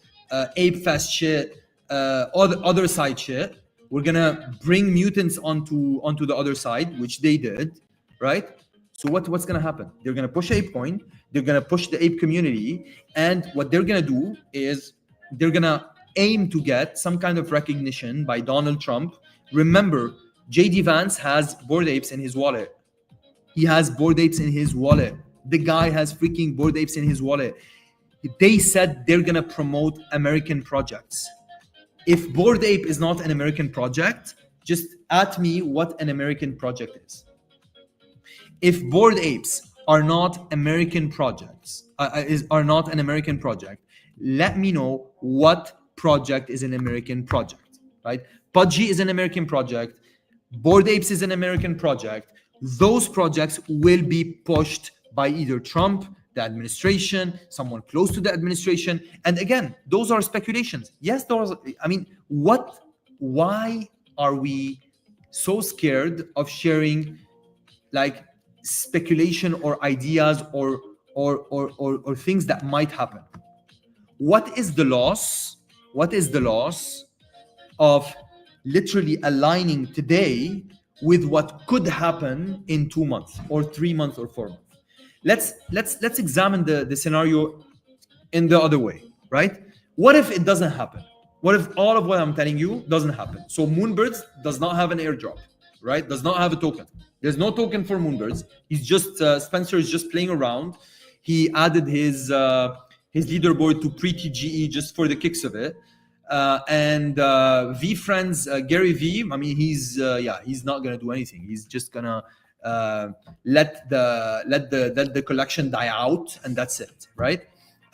S5: Ape Fest shit, other side shit. We're gonna bring mutants onto the other side, which they did, right? So what's gonna happen? They're gonna push ApeCoin. They're gonna push the ape community, and what they're gonna do is they're gonna aim to get some kind of recognition by Donald Trump. Remember, JD Vance has Bored Apes in his wallet. He has Bored Apes in his wallet. The guy has freaking Bored Apes in his wallet. They said they're gonna promote American projects. If Bored Ape is not an American project, just at me what an American project is. If Bored Apes are not American projects, are not an American project, let me know what project is an American project, right? Pudgy is an American project. Bored Apes is an American project. Those projects will be pushed by either Trump, the administration, someone close to the administration. And again, those are speculations. Yes, why are we so scared of sharing like speculation or ideas or things that might happen? What is the loss? What is the loss of literally aligning today with what could happen in 2 months or 3 months or 4 months? Let's examine the scenario in the other way, right? What if it doesn't happen? What if all of what I'm telling you doesn't happen? So Moonbirds does not have an airdrop, right? Does not have a token. There's no token for Moonbirds. He's just Spencer is just playing around. He added his leaderboard to pre-TGE just for the kicks of it. And VeeFriends, Gary Vee, I mean, he's not gonna do anything. He's just gonna let the collection die out, and that's it, right?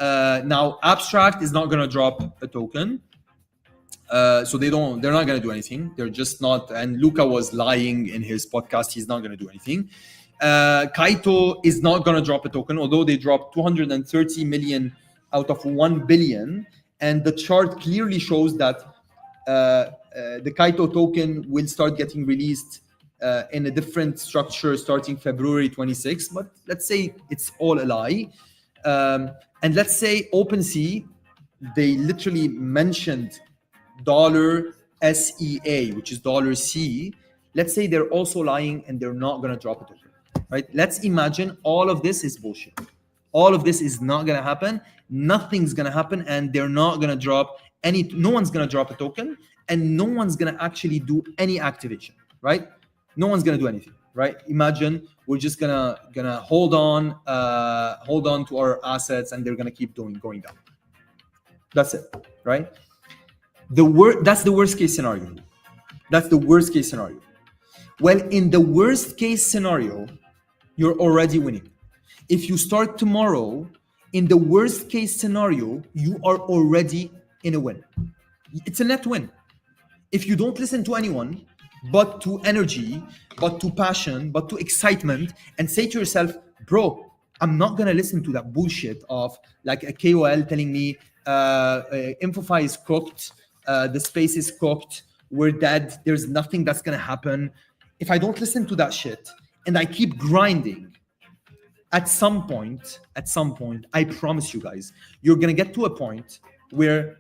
S5: Now Abstract is not gonna drop a token, so they're not gonna do anything. They're just not. And Luca was lying in his podcast. He's not gonna do anything. Kaito is not gonna drop a token, although they dropped 230 million out of 1 billion. And the chart clearly shows that the Kaito token will start getting released in a different structure starting February 26. But let's say it's all a lie. And let's say OpenSea, they literally mentioned $SEA, which is $C. Let's say they're also lying and they're not going to drop a token, right? Let's imagine all of this is bullshit. All of this is not going to happen. Nothing's going to happen, and they're not going to drop no one's going to drop a token, and no one's going to actually do any activation, right? No one's going to do anything, right? Imagine we're just gonna hold on to our assets, and they're going to keep going down. That's it, right? That's the worst case scenario. That's the worst case scenario. Well, in the worst case scenario, you're already winning. If you start tomorrow, in the worst case scenario, you are already in a win. It's a net win. If you don't listen to anyone, but to energy, but to passion, but to excitement, and say to yourself, bro, I'm not going to listen to that bullshit of like a KOL telling me InfoFi is cooked, the space is cooked, we're dead, there's nothing that's going to happen. if I don't listen to that shit and I keep grinding, at some point, I promise you guys, you're gonna get to a point where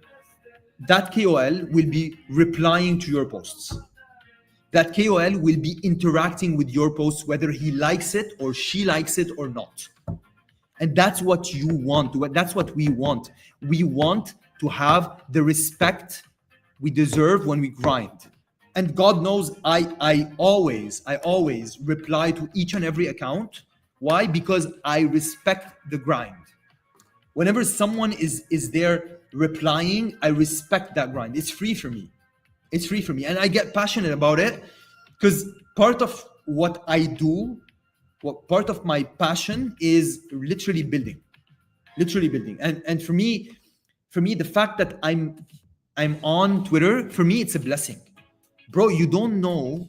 S5: that KOL will be replying to your posts. That KOL will be interacting with your posts, whether he likes it or she likes it or not. And that's what you want. That's what we want. We want to have the respect we deserve when we grind. And God knows I always reply to each and every account. Why? Because I respect the grind. Whenever someone is there replying, I respect that grind. It's free for me. It's free for me. And I get passionate about it because part of what I do, part of my passion is literally building. And for me, the fact that I'm on Twitter, for me, it's a blessing. Bro, you don't know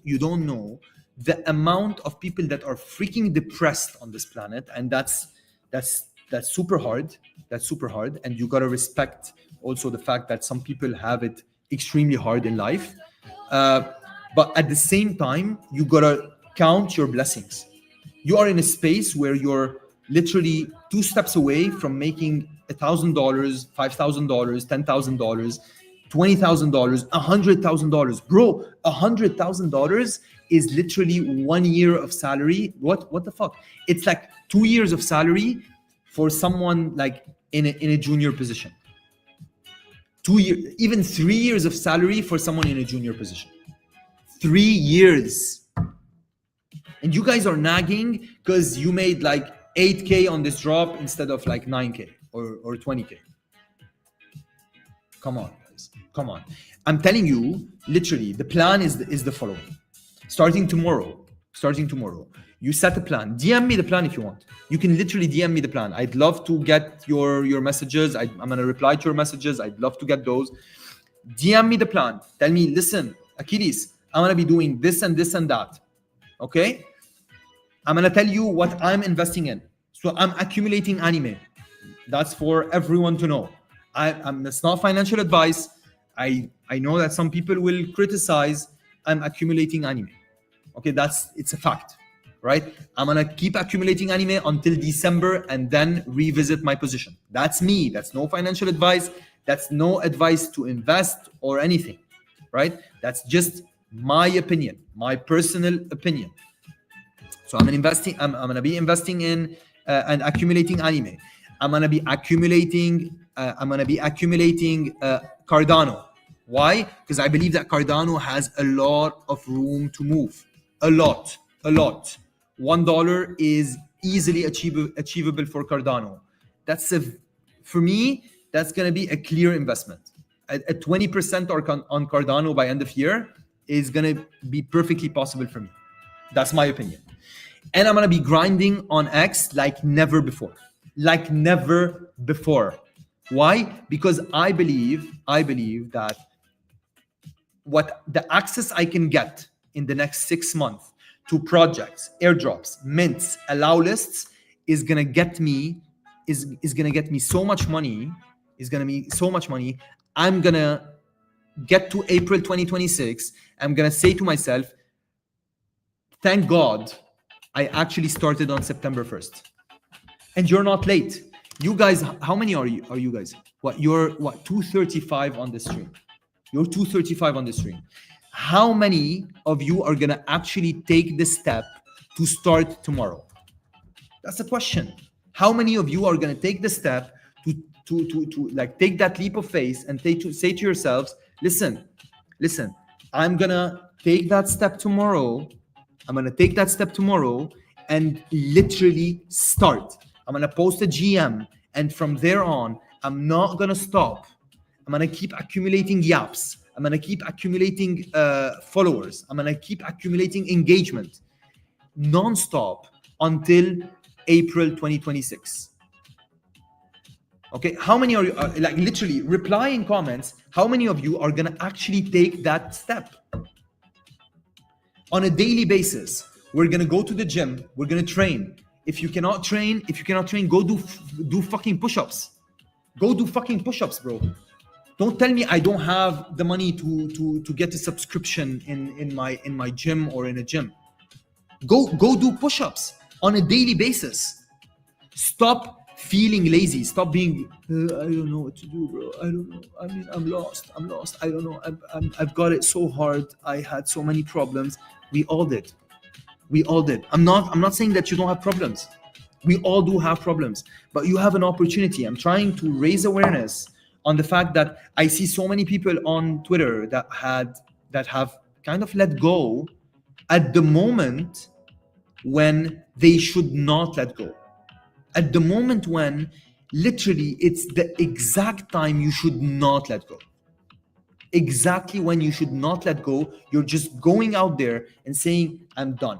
S5: the amount of people that are freaking depressed on this planet. And that's super hard. That's super hard. And you got to respect also the fact that some people have it extremely hard in life. But at the same time, you got to count your blessings. You are in a space where you're literally 2 steps away from making $1,000, $5,000, $10,000, $20,000, $100,000. Bro, $100,000 is literally 1 year of salary. What the fuck? It's like 2 years of salary for someone like in a junior position. 2 years, even 3 years of salary for someone in a junior position. 3 years. And you guys are nagging because you made like 8K on this drop instead of like 9K or 20K. Come on, guys. Come on. I'm telling you, literally, the plan is the following. Starting tomorrow, you set a plan. DM me the plan if you want. You can literally DM me the plan. I'd love to get your messages. I'm going to reply to your messages. I'd love to get those. DM me the plan. Tell me, listen, Achilles, I'm going to be doing this and this and that. Okay? I'm going to tell you what I'm investing in. So I'm accumulating anime. That's for everyone to know. It's not financial advice. I know that some people will criticize. I'm accumulating anime. Okay, it's a fact, right? I'm gonna keep accumulating anime until December and then revisit my position. That's me. That's no financial advice. That's no advice to invest or anything, right? That's just my opinion, my personal opinion. So I'm gonna be investing in and accumulating anime. I'm gonna be accumulating Cardano. Why? Because I believe that Cardano has a lot of room to move. A lot. $1 is easily achievable for Cardano. For me, that's gonna be a clear investment. At 20% on Cardano by end of year is gonna be perfectly possible for me. That's my opinion. And I'm gonna be grinding on X like never before. Why? Because I believe that what the access I can get in the next 6 months to projects, airdrops, mints, allow lists is gonna get me so much money. I'm gonna get to April 2026. I'm gonna say to myself, thank God I actually started on September 1st. And you're not late. You guys, how many are you guys? You're 235 on the stream. You're 235 on the stream. How many of you are gonna actually take the step to start tomorrow? That's the question. How many of you are gonna take the step to like take that leap of faith and say to yourselves, listen, I'm gonna take that step tomorrow. And literally start. I'm gonna post a GM, and from there on, I'm not gonna stop. I'm gonna keep accumulating yaps. I'm gonna keep accumulating followers. I'm gonna keep accumulating engagement non-stop until April 2026. Okay, how many are you, like literally reply in comments, how many of you are gonna actually take that step? On a daily basis, we're gonna go to the gym, we're gonna train. If you cannot train, go do fucking push-ups. Go do fucking push-ups, bro. Don't tell me I don't have the money to get a subscription in my gym or in a gym. Go do push-ups on a daily basis. Stop feeling lazy. Stop being I don't know what to do, bro. I don't know. I mean, I'm lost. I don't know. I've got it so hard. I had so many problems. We all did. I'm not saying that you don't have problems. We all do have problems, but you have an opportunity. I'm trying to raise awareness on the fact that I see so many people on Twitter that have kind of let go at the moment when they should not let go. At the moment when literally it's the exact time you should not let go. Exactly when you should not let go, you're just going out there and saying, I'm done.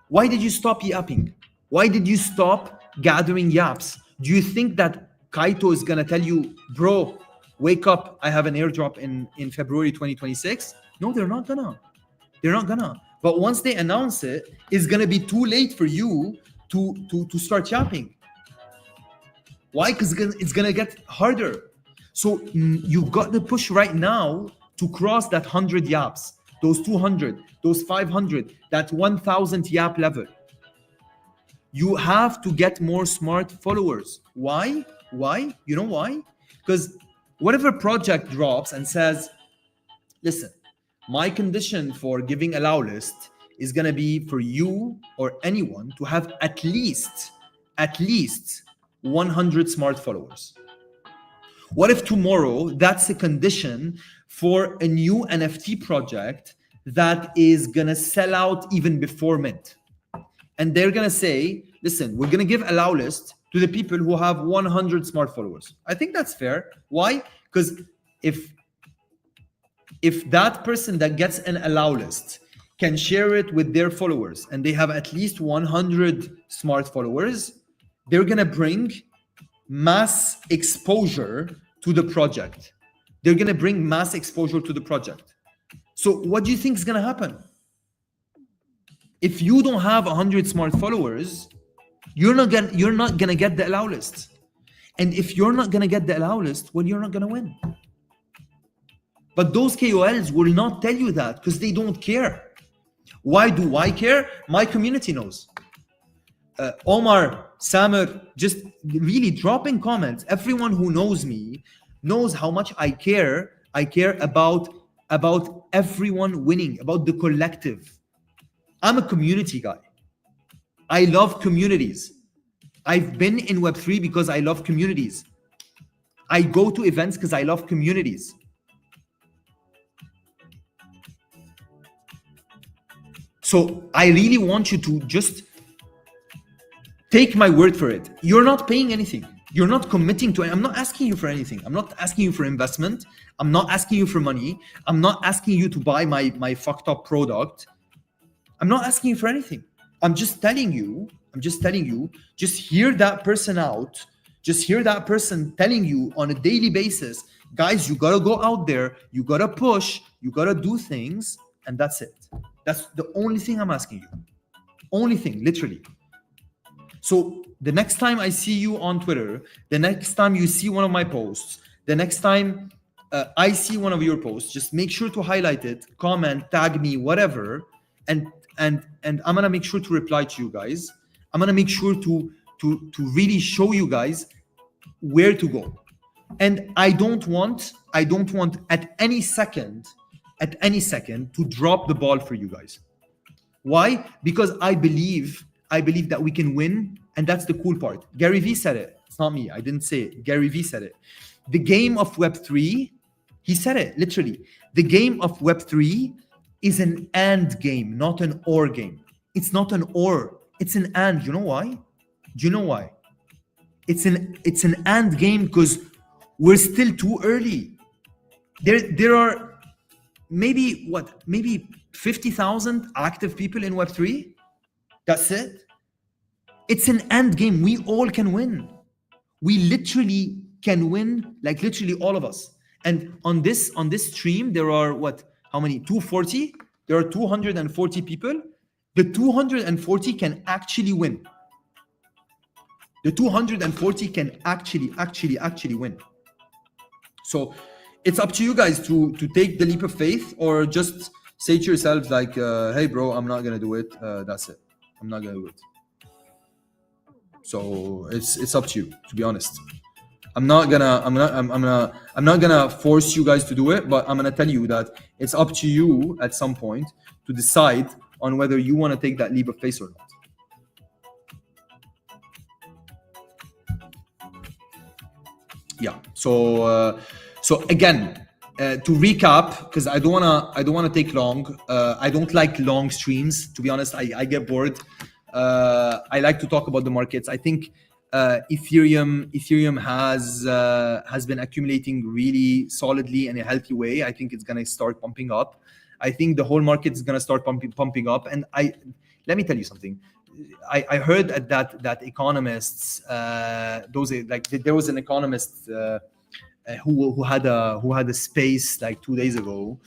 S5: Why did you stop yapping? Why did you stop gathering yaps? Do you think that Kaito is gonna tell you, bro, wake up, I have an airdrop in February 2026? No, they're not gonna. But once they announce it, it's gonna be too late for you to start yapping. Why? Because it's gonna get harder. So you've got to push right now to cross that 100 yaps, those 200, those 500, that 1,000 yap level. You have to get more smart followers. Why? You know why? Because whatever project drops and says, listen, my condition for giving allow list is going to be for you or anyone to have at least 100 smart followers. What if tomorrow that's a condition for a new NFT project that is going to sell out even before mint? And they're going to say, listen, we're going to give allow list to the people who have 100 smart followers. I think that's fair. Why? Because if that person that gets an allow list can share it with their followers and they have at least 100 smart followers, they're going to bring mass exposure to the project. They're going to bring mass exposure to the project. So what do you think is going to happen? If you don't have 100 smart followers, you're not gonna get the allow list. And if you're not gonna get the allow list, well, you're not gonna win. But those KOLs will not tell you that because they don't care. Why do I care? My community knows. Omar, Samer, just really dropping comments. Everyone who knows me knows how much I care. I care about everyone winning, about the collective. I'm a community guy. I love communities. I've been in Web3 because I love communities. I go to events because I love communities. So I really want you to just take my word for it. You're not paying anything. You're not committing to it. I'm not asking you for anything. I'm not asking you for investment. I'm not asking you for money. I'm not asking you to buy my fucked up product. I'm not asking you for anything. I'm just telling you, just hear that person out. Just hear that person telling you on a daily basis, guys, you gotta go out there, you gotta push, you gotta do things, and that's it. That's the only thing I'm asking you. Only thing, literally. So the next time I see you on Twitter, the next time you see one of my posts, the next time I see one of your posts, just make sure to highlight it, comment, tag me, whatever, and I'm gonna make sure to reply to you guys. I'm gonna make sure to really show you guys where to go. And I don't want at any second to drop the ball for you guys. Why? Because I believe that we can win, and that's the cool part. Gary Vee said it. It's not me. I didn't say it. Gary Vee said it. The game of Web3, he said it literally. The game of Web3 is an and game, not an or game. It's not an or, it's an and. You know why? Do you know why? It's an and game because we're still too early. There are maybe 50,000 active people in Web3. That's it. It's an and game. We all can win. We literally can win, like literally all of us. And on this stream, there are how many? 240? There are 240 people. The 240 can actually win. The 240 can actually win. So it's up to you guys to take the leap of faith, or just say to yourselves like, hey bro, I'm not gonna do it. That's it. I'm not gonna do it. So it's up to you, to be honest. I'm not gonna force you guys to do it, but I'm gonna tell you that it's up to you at some point to decide on whether you want to take that leap of faith or not. Yeah. So again, to recap, because I don't wanna take long. I don't like long streams. To be honest, I get bored. I like to talk about the markets. I think Ethereum has been accumulating really solidly in a healthy way. I think it's gonna start pumping up. I think the whole market is gonna start pumping up. And let me tell you something. I heard that economists, there was an economist who had a space like 2 days ago,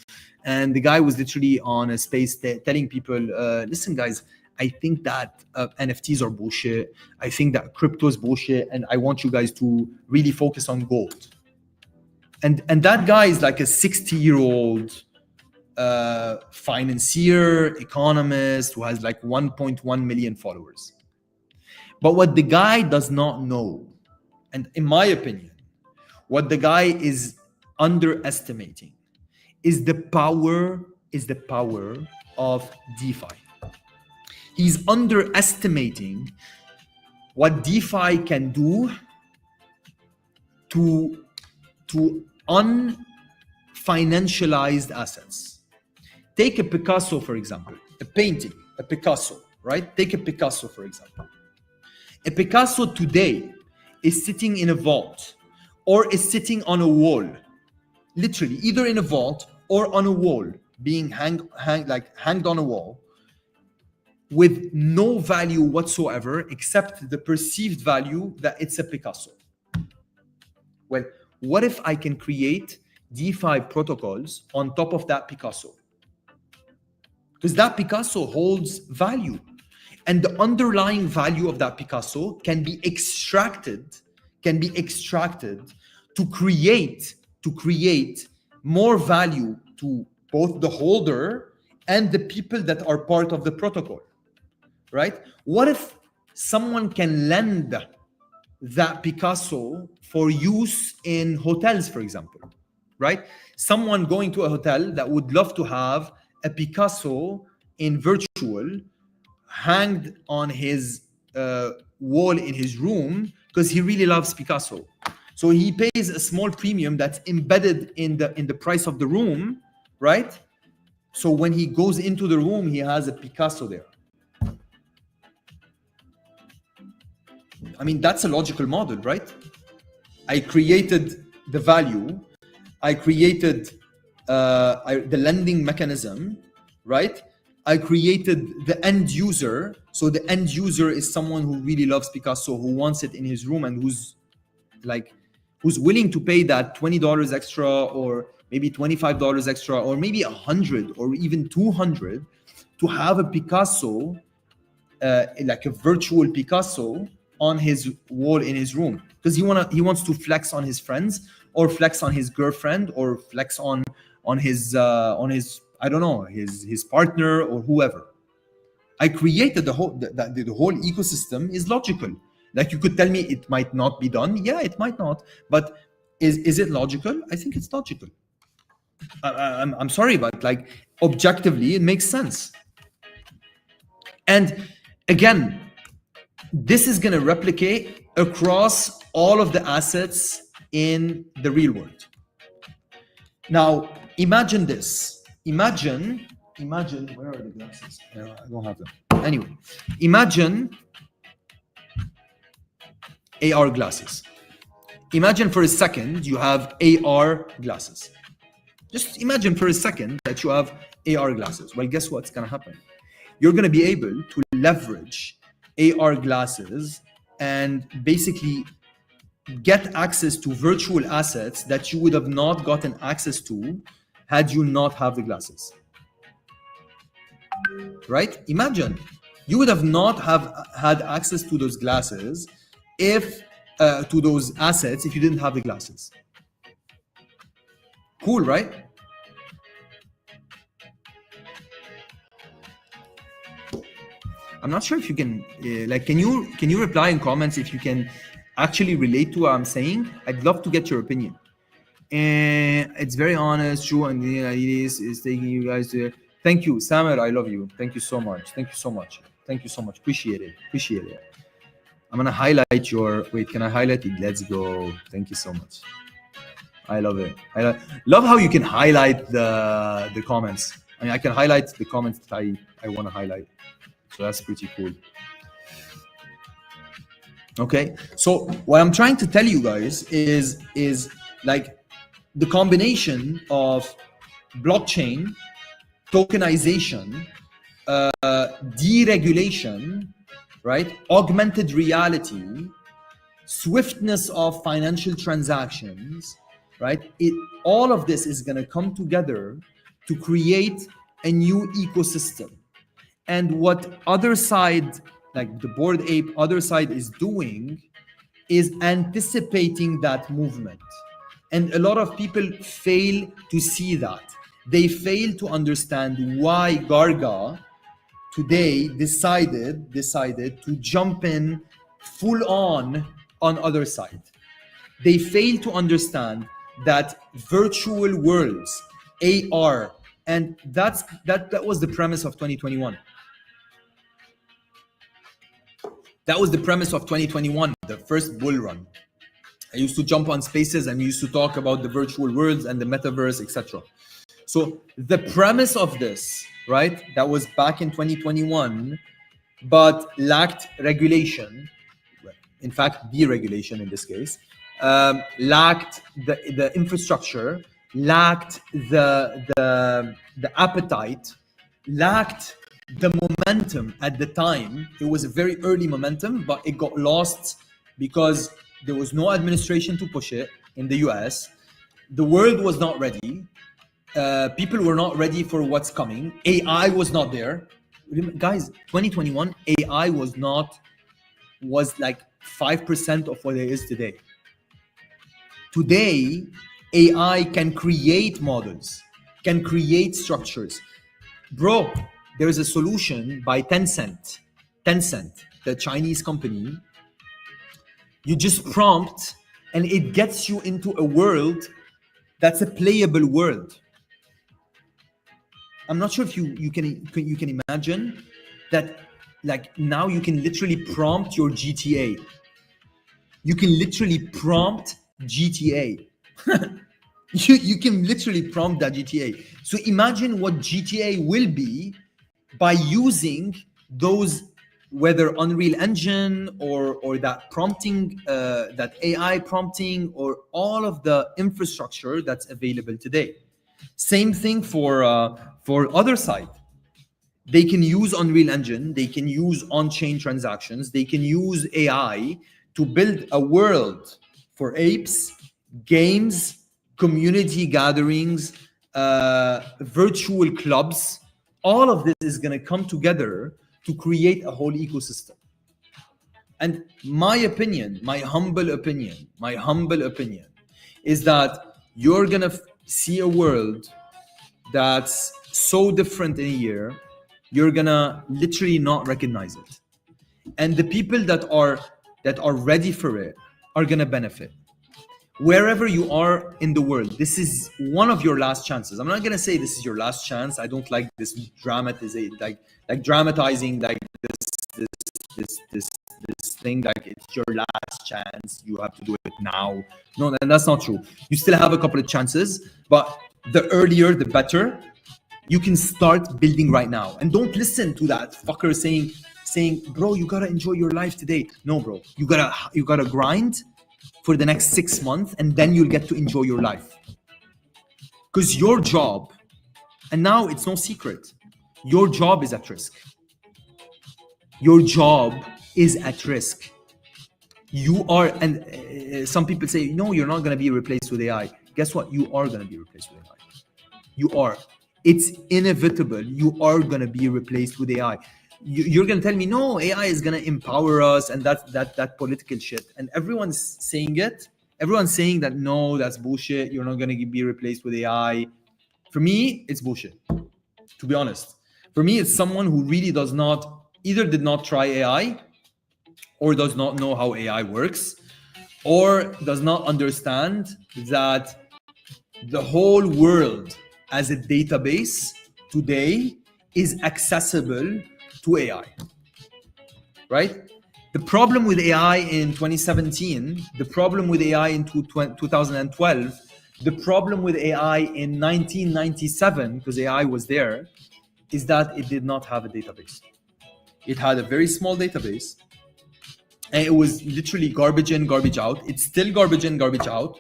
S5: and the guy was literally on a space telling people, listen guys, I think that NFTs are bullshit. I think that crypto is bullshit, and I want you guys to really focus on gold. And that guy is like a 60-year-old financier, economist who has like 1.1 million followers. But what the guy does not know, and in my opinion, what the guy is underestimating is the power of DeFi. He's underestimating what DeFi can do to unfinancialized assets. Take a Picasso, for example, a painting, a Picasso, right? Take a Picasso, for example. A Picasso today is sitting in a vault or is sitting on a wall, literally, either in a vault or on a wall, being hanged on a wall, with no value whatsoever except the perceived value that it's a Picasso. Well, what if I can create DeFi protocols on top of that Picasso? Because that Picasso holds value, and the underlying value of that Picasso can be extracted to create more value to both the holder and the people that are part of the protocol. Right? What if someone can lend that Picasso for use in hotels, for example, right? Someone going to a hotel that would love to have a Picasso in virtual hanged on his wall in his room because he really loves Picasso. So he pays a small premium that's embedded in the price of the room, right? So when he goes into the room, he has a Picasso there. I mean, that's a logical model, right? I created the value. I created the lending mechanism, right? I created the end user. So the end user is someone who really loves Picasso, who wants it in his room, and who's willing to pay that $20 extra, or maybe $25 extra, or maybe $100 or even $200 to have a Picasso, like a virtual Picasso, on his wall in his room, because he wants to flex on his friends, or flex on his girlfriend, or flex on his I don't know, his partner or whoever. I created the whole ecosystem is logical. Like, you could tell me it might not be done. Yeah, it might not, but is it logical? I think it's logical. I'm sorry, but like, objectively, it makes sense. And again, this is going to replicate across all of the assets in the real world. Now, imagine this. Imagine, where are the glasses? I don't have them. Anyway, imagine AR glasses. Imagine for a second you have AR glasses. Just imagine for a second that you have AR glasses. Well, guess what's going to happen? You're going to be able to leverage AR glasses and basically get access to virtual assets that you would have not gotten access to had you not have the glasses. Right? Imagine you would have not have had access to those glasses to those assets if you didn't have the glasses. Cool, right? I'm not sure if you can can you reply in comments if you can actually relate to what I'm saying. I'd love to get your opinion. And it's very honest, true, and the ideas is taking you guys there. Thank you, Samer. I love you. Thank you so much. Thank you so much. Thank you so much. Appreciate it. Appreciate it. I'm gonna highlight your. Wait, can I highlight it? Let's go. Thank you so much. I love it. I love how you can highlight the comments. I mean, I can highlight the comments that I want to highlight. So that's pretty cool. Okay, so what I'm trying to tell you guys is like the combination of blockchain, tokenization, deregulation, right? Augmented reality, swiftness of financial transactions, right? All of this is going to come together to create a new ecosystem. And what other side, like the Bored Ape other side is doing is anticipating that movement. And a lot of people fail to see that. They fail to understand why Garga today decided to jump in full on other side. They fail to understand that virtual worlds, AR, and that was the premise of 2021. That was the premise of 2021, the first bull run. I used to jump on spaces and we used to talk about the virtual worlds and the metaverse, etc. So the premise of this, right, that was back in 2021, but lacked regulation, in fact, deregulation in this case, lacked the infrastructure, lacked the appetite, lacked the momentum at the time. It was a very early momentum, but it got lost because there was no administration to push it in the US. The world was not ready. People were not ready for what's coming. AI was not there. Guys, 2021, AI was like 5% of what it is today. Today, AI can create models, can create structures. Bro, there is a solution by Tencent, the Chinese company. You just prompt and it gets you into a world that's a playable world. I'm not sure if you can imagine that, like, now you can literally prompt your GTA. You can literally prompt GTA. You can literally prompt that GTA. So imagine what GTA will be by using those, whether Unreal Engine or that prompting, that AI prompting, or all of the infrastructure that's available today. Same thing for other side. They can use Unreal Engine, they can use on-chain transactions, they can use AI to build a world for apes, games, community gatherings, virtual clubs. All of this is going to come together to create a whole ecosystem. And my opinion, my humble opinion is that you're going to see a world that's so different in a year, you're going to literally not recognize it. And the people that are ready for it are going to benefit. Wherever you are in the world, this is one of your last chances. I'm not gonna say this is your last chance. I don't like this dramatizing, like dramatizing, like this thing, like it's your last chance. You have to do it now. No, and that's not true. You still have a couple of chances, but the earlier, the better. You can start building right now, and don't listen to that fucker saying, bro, you gotta enjoy your life today. No, bro, you gotta grind for the next 6 months, and then you'll get to enjoy your life. Because your job, and now it's no secret, your job is at risk. Your job is at risk. You are, and some people say, no, you're not going to be replaced with AI. Guess what? You are going to be replaced with AI. You are. It's inevitable. You are going to be replaced with AI. You're going to tell me, no, AI is going to empower us, and that political shit. And everyone's saying it, Everyone's saying that no, that's bullshit. You're not going to be replaced with AI. For me, it's bullshit, to be honest. For me, it's someone who really does not, either did not try AI or does not know how AI works, or does not understand that the whole world as a database today is accessible to AI, right? The problem with AI in 2017, the problem with AI in 2012, the problem with AI in 1997, because AI was there, is that it did not have a database. It had a very small database, and it was literally garbage in, garbage out. It's still garbage in, garbage out.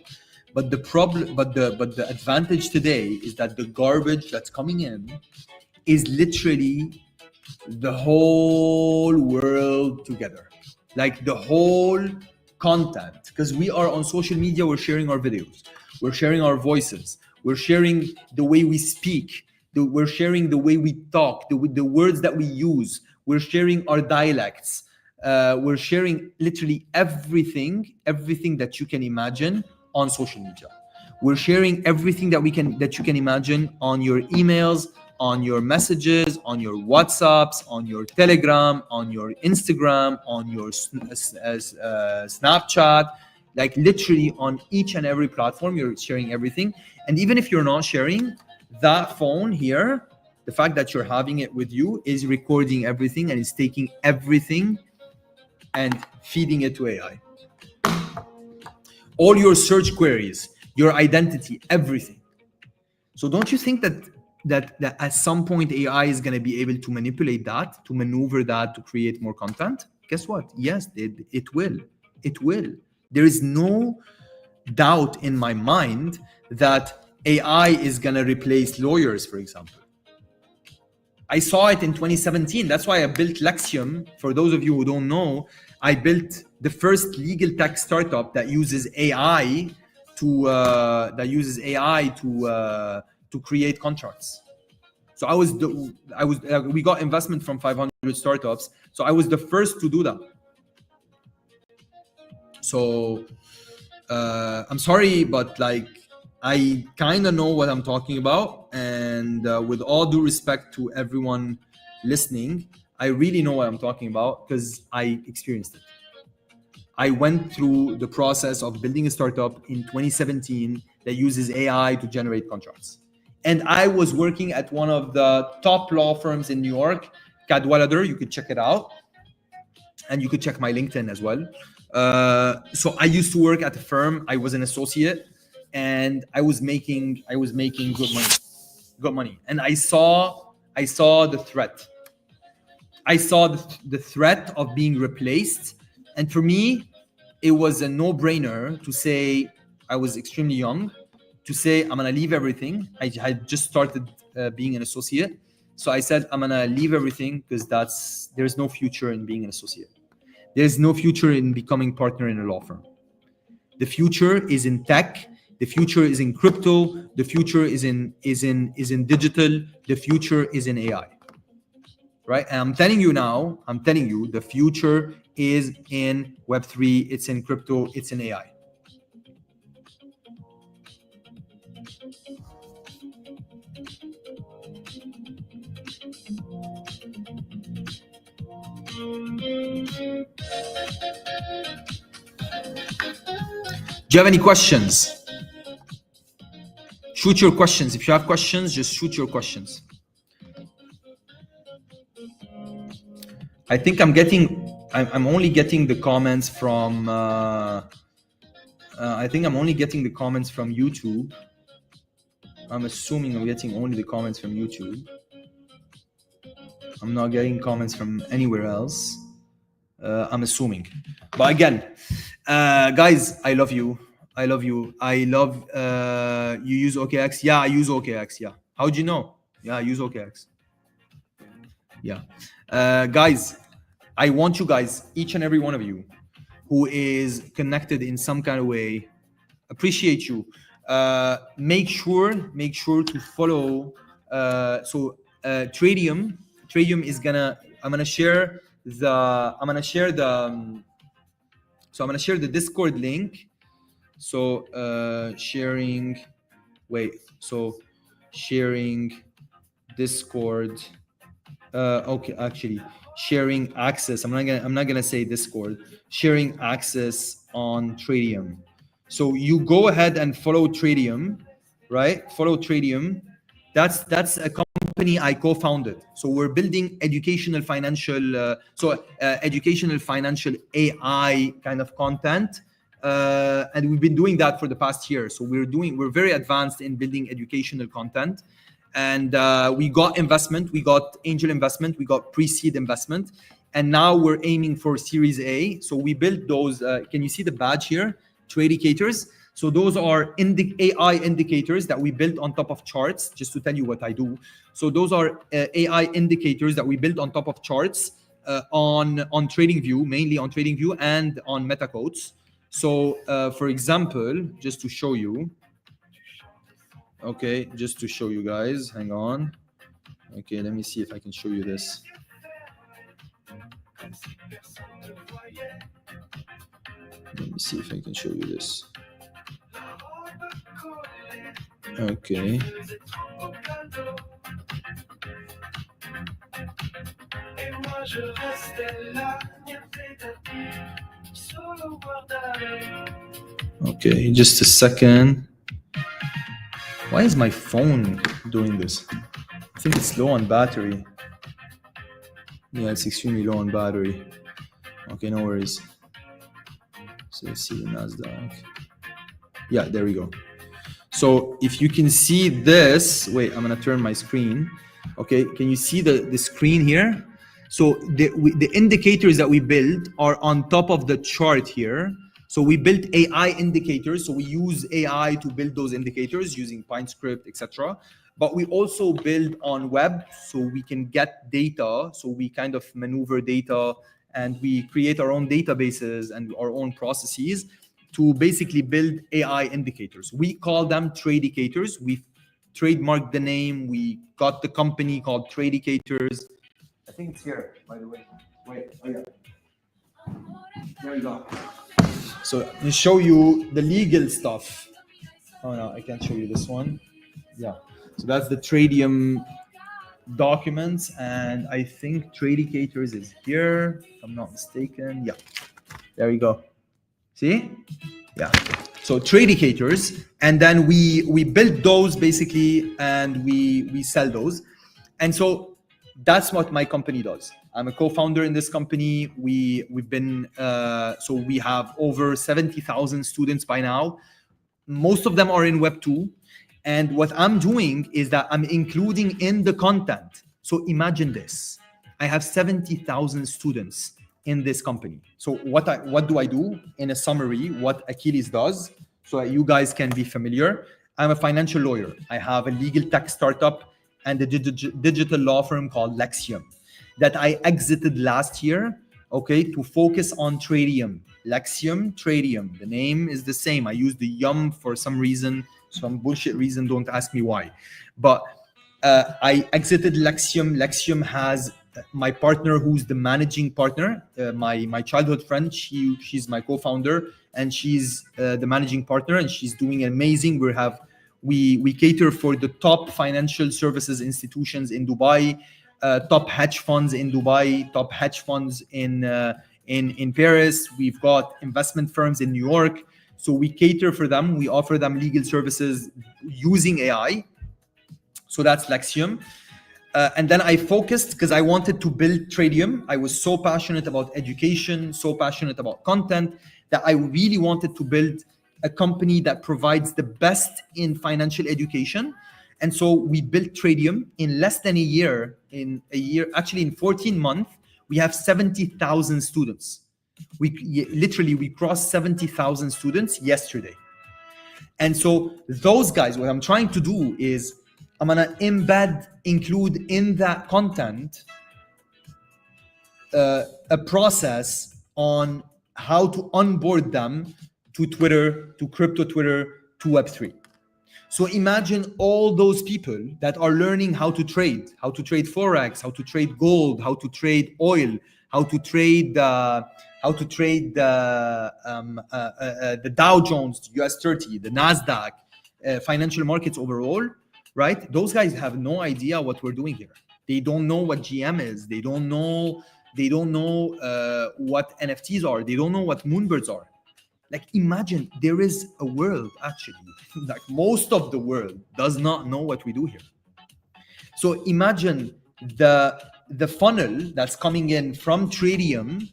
S5: But the problem, but the advantage today is that the garbage that's coming in is literally the whole world together, like the whole content. Because we are on social media, we're sharing our videos, we're sharing our voices, we're sharing the way we speak, we're sharing the way we talk, the words that we use, we're sharing our dialects, we're sharing literally everything that you can imagine on social media. We're sharing everything that you can imagine on your emails, on your messages, on your WhatsApps, on your Telegram, on your Instagram, on your Snapchat, like literally on each and every platform, you're sharing everything. And even if you're not sharing, that phone here, the fact that you're having it with you is recording everything and it's taking everything and feeding it to AI. All your search queries, your identity, everything. So don't you think that at some point AI is going to be able to manipulate that, to maneuver that, to create more content? Guess what? Yes, it will. It will. There is no doubt in my mind that AI is going to replace lawyers, for example. I saw it in 2017. That's why I built Lexium. For those of you who don't know, I built the first legal tech startup that uses AI to create contracts. So we got investment from 500 startups. So I was the first to do that. So I'm sorry, but like I kind of know what I'm talking about. And with all due respect to everyone listening, I really know what I'm talking about because I experienced it. I went through the process of building a startup in 2017 that uses AI to generate contracts. And I was working at one of the top law firms in New York, Cadwalader. You could check it out. And you could check my LinkedIn as well. So I used to work at a firm. I was an associate and I was making good money. And I saw the threat. I saw the threat of being replaced. And for me, it was a no-brainer to say, I was extremely young, to say, I'm going to leave everything. I had just started being an associate. So I said, I'm going to leave everything because there's no future in being an associate. There's no future in becoming partner in a law firm. The future is in tech. The future is in crypto. The future is in digital. The future is in AI. Right? And I'm telling you, the future is in Web3, it's in crypto, it's in AI. Do you have any questions? Shoot your questions. If you have questions, just shoot your questions. I think I'm only getting the comments from YouTube. I'm assuming I'm getting only the comments from YouTube. I'm not getting comments from anywhere else. I'm assuming. But again, guys, I love you. I love you. I love you use OKX. Yeah, I use OKX. Yeah. How'd you know? Yeah, I use OKX. Yeah. Guys, I want you guys, each and every one of you who is connected in some kind of way, appreciate you. Make sure to follow. Tradium is I'm gonna share the Discord link So sharing, wait, so sharing Discord. Okay, actually, sharing access. I'm not gonna say Discord. Sharing access on Tradium. So you go ahead and follow Tradium, right? Follow Tradium. That's a company I co-founded. So we're building educational financial, educational financial AI kind of content. And we've been doing that for the past year. So we're very advanced in building educational content. And we got investment, we got angel investment, we got pre-seed investment, and now we're aiming for Series A. So we built those. Can you see the badge here? Tradicators. So those are AI indicators that we built on top of charts. Just to tell you what I do. So those are AI indicators that we built on top of charts on TradingView, mainly on TradingView and on MetaQuotes. So for example, just to show you. Okay, just to show you guys, hang on. Okay, let me see if I can show you this. Let me see if I can show you this. Okay. Okay, just a second. Why is my phone doing this? I think it's low on battery. Yeah, it's extremely low on battery. Okay, no worries. So let's see the NASDAQ. Yeah, there we go. So if you can see this, wait, I'm gonna turn my screen. Okay, can you see the screen here? So the indicators that we build are on top of the chart here. So we built AI indicators. So we use AI to build those indicators using PineScript, etc. But we also build on web, so we can get data. So we kind of maneuver data, and we create our own databases and our own processes to basically build AI indicators. We call them Tradicators. We trademarked the name. We got the company called Tradicators. I think it's here, by the way. Wait, oh yeah. There we go. So to show you the legal stuff. Oh no, I can't show you this one. Yeah. So that's the Tradium documents, and I think Tradicators is here, if I'm not mistaken. Yeah. There we go. See? Yeah. So Tradicators, and then we build those basically, and we sell those. And so that's what my company does. I'm a co-founder in this company. We've been so we have over 70,000 students by now. Most of them are in Web 2. And what I'm doing is that I'm including in the content. So imagine this. I have 70,000 students in this company. So what do I do? In a summary, what Achilles does, so that you guys can be familiar. I'm a financial lawyer. I have a legal tech startup and a digital law firm called Lexium that I exited last year, okay, to focus on Tradium. Lexium, Tradium. The name is the same. I use the yum for some reason, some bullshit reason. Don't ask me why. But I exited Lexium. Lexium has my partner, who's the managing partner, my childhood friend. She's my co-founder, and she's the managing partner, and she's doing amazing. We cater for the top financial services institutions in Dubai, top hedge funds in Dubai, top hedge funds in Paris. We've got investment firms in New York. So we cater for them. We offer them legal services using AI. So that's Lexium. And then I focused because I wanted to build Tradium. I was so passionate about education, so passionate about content, that I really wanted to build a company that provides the best in financial education. And so we built Tradium in less than a year. Actually in 14 months, we have 70,000 students. We crossed 70,000 students yesterday. And so those guys, what I'm trying to do is I'm gonna include in that content a process on how to onboard them to Twitter, to crypto Twitter, to Web3. So imagine all those people that are learning how to trade Forex, how to trade gold, how to trade oil, how to trade how to trade the Dow Jones, US 30, the Nasdaq, financial markets overall, right? Those guys have no idea what we're doing here. They don't know what GM is. They don't know what NFTs are. They don't know what Moonbirds are. Like, imagine there is a world, actually, like most of the world does not know what we do here. So imagine the funnel that's coming in from Tradium,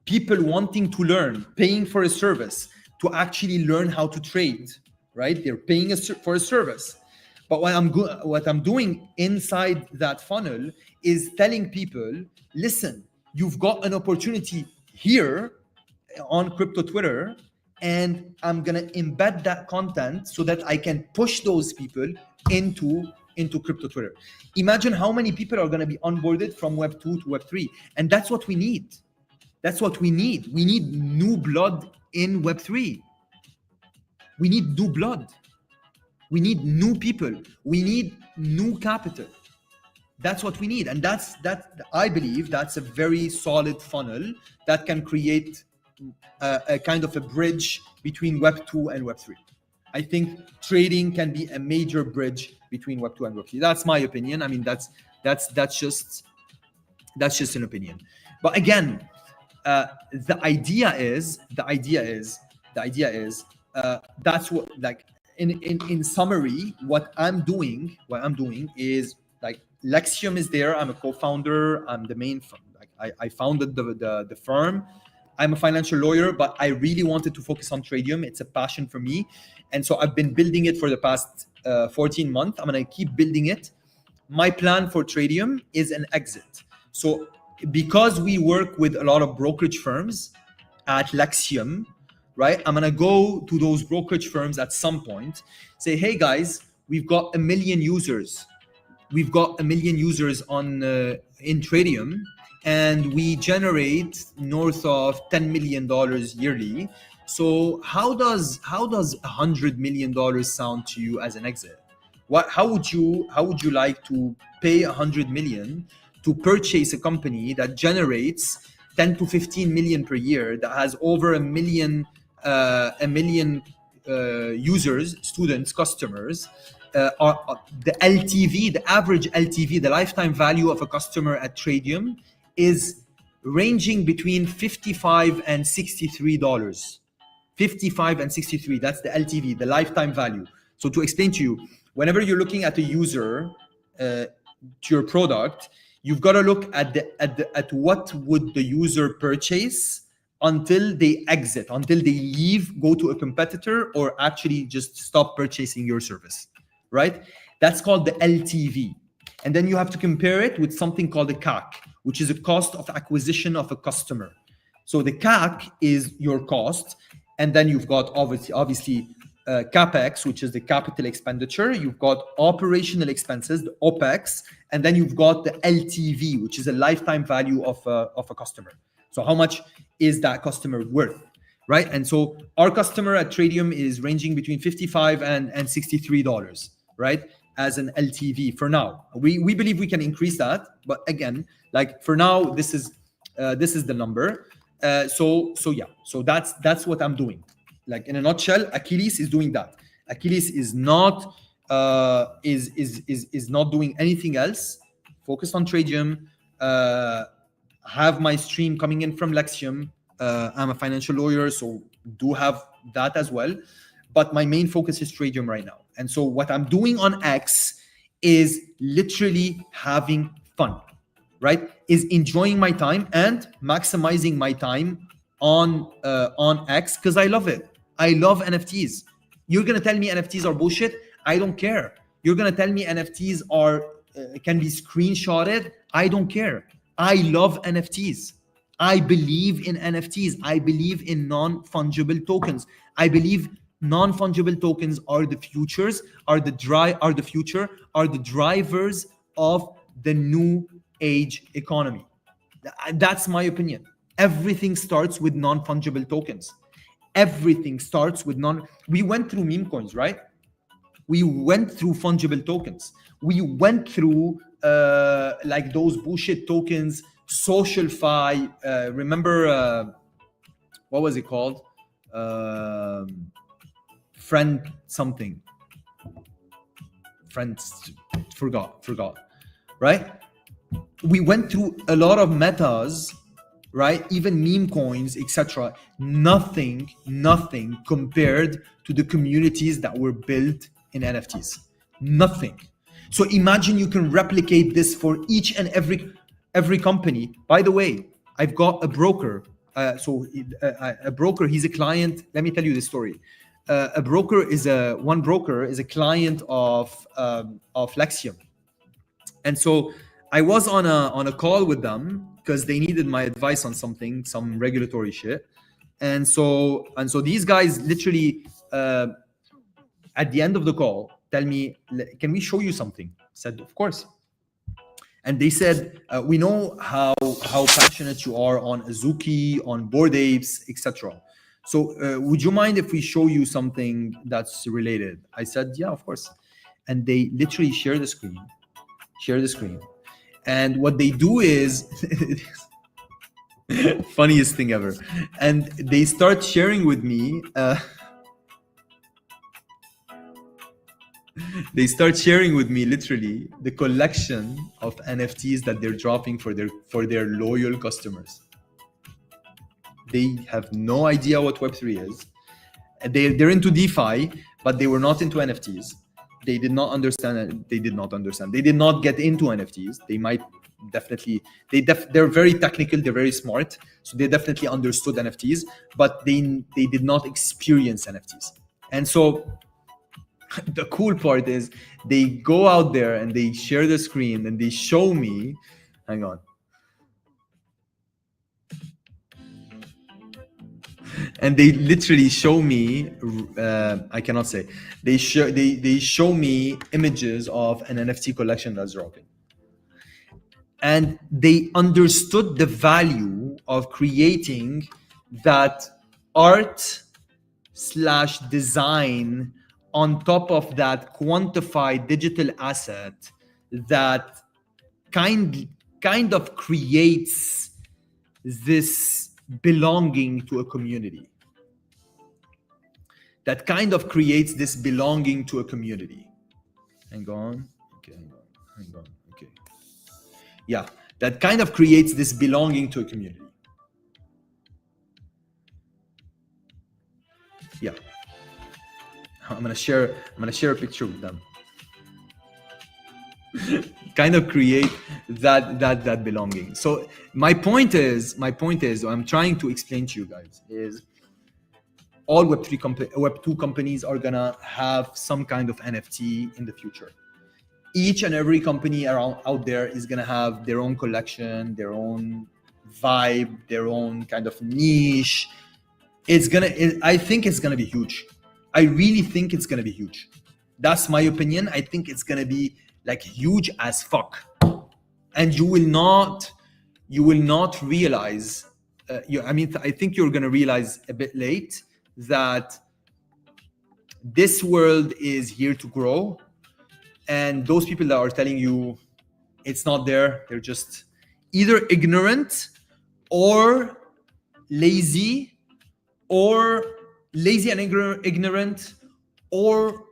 S5: people wanting to learn, paying for a service to actually learn how to trade, right? They're paying for a service. But what I'm doing inside that funnel is telling people, listen, you've got an opportunity here on crypto Twitter, and I'm gonna embed that content so that I can push those people into crypto Twitter. Imagine how many people are gonna be onboarded from Web 2 to Web 3, and that's what we need. That's what we need. We need new blood in Web 3. We need new blood. We need new people. We need new capital. That's what we need, and I believe that's a very solid funnel that can create a kind of a bridge between Web 2 and Web 3. I think trading can be a major bridge between Web 2 and Web 3. That's my opinion. I mean, that's just an opinion. But again, the idea is that's what, like, in summary, what I'm doing is, like, Lexium is there. I'm a co-founder. I'm the main firm. Like, I founded the firm. I'm a financial lawyer, but I really wanted to focus on Tradium. It's a passion for me. And so I've been building it for the past 14 months. I'm going to keep building it. My plan for Tradium is an exit. So because we work with a lot of brokerage firms at Lexium, right? I'm going to go to those brokerage firms at some point, say, hey guys, we've got 1 million users. We've got 1 million users on in Tradium, and we generate north of $10 million yearly. So how does $100 million sound to you as an exit? How would you like to pay 100 million to purchase a company that generates 10 to 15 million per year, that has over 1 million users, students, customers? The LTV, the average LTV, the lifetime value of a customer at Tradium is ranging between $55 and $63. 55 and 63, that's the LTV, the lifetime value. So to explain to you, whenever you're looking at a user to your product, you've got to look at what would the user purchase until they exit, until they leave, go to a competitor, or actually just stop purchasing your service, right? That's called the LTV. And then you have to compare it with something called the CAC, which is a cost of acquisition of a customer. So the CAC is your cost. And then you've got obviously CapEx, which is the capital expenditure. You've got operational expenses, the OpEx, and then you've got the LTV, which is a lifetime value of a customer. So how much is that customer worth, right? And so our customer at Tradium is ranging between $55 and $63, right? As an LTV for now. We believe we can increase that, but again, like for now, this is the number. So that's what I'm doing. Like in a nutshell, Achilles is doing that. Achilles is not is not doing anything else. Focused on Tradium. Have my stream coming in from Lexium. I'm a financial lawyer, so do have that as well. But my main focus is Tradium right now. And so what I'm doing on X is literally having fun, right? Is enjoying my time and maximizing my time on X because I love it. I love NFTs. You're gonna tell me NFTs are bullshit? I don't care. You're gonna tell me NFTs are can be screenshotted? I don't care. I love NFTs. I believe in NFTs. I believe in non-fungible tokens. I believe non-fungible tokens are the futures, are the drivers of the new age economy. That's my opinion. Everything starts with non-fungible tokens. Everything starts with we went through meme coins, right? We went through fungible tokens. We went through like those bullshit tokens, SocialFi. Remember what was it called? Friend something. Friends, forgot, right? We went through a lot of metas, right? Even meme coins, etc. Nothing compared to the communities that were built in NFTs. Nothing. So imagine you can replicate this for each and every company. By the way, I've got a broker. A broker, he's a client. Let me tell you the story. One broker is a client of Lexium, and so I was on a call with them because they needed my advice on something, some regulatory shit, and so these guys literally at the end of the call tell me, "Can we show you something?" I said, "Of course." And they said, "We know how passionate you are on Azuki, on Bored Apes, etc. So would you mind if we show you something that's related?" I said, "Yeah, of course." And they literally share the screen. And what they do is funniest thing ever. And they start sharing with me literally the collection of NFTs that they're dropping for their loyal customers. They have no idea what Web3 is. They're into DeFi, but they were not into NFTs. They did not understand it. They did not get into NFTs. They might definitely, they're very technical, they're very smart. So they definitely understood NFTs, but they did not experience NFTs. And so the cool part is they go out there and they share the screen and they show me, hang on. And they literally show me, I cannot say, they show me images of an NFT collection that's dropping. And they understood the value of creating that art/design on top of that quantified digital asset that kind of creates this belonging to a community. Hang on. Okay. Yeah, that kind of creates this belonging to a community. Yeah. I'm gonna share a picture with them. Kind of create that belonging. So my point is, I'm trying to explain to you guys is all Web2 companies are gonna have some kind of NFT in the future. Each and every company out there is gonna have their own collection, their own vibe, their own kind of niche. I think it's gonna be huge. I really think it's gonna be huge. That's my opinion. I think it's gonna be like huge as fuck, and you will not realize. I think you're gonna realize a bit late that this world is here to grow, and those people that are telling you it's not there, they're just either ignorant or lazy and ignorant, or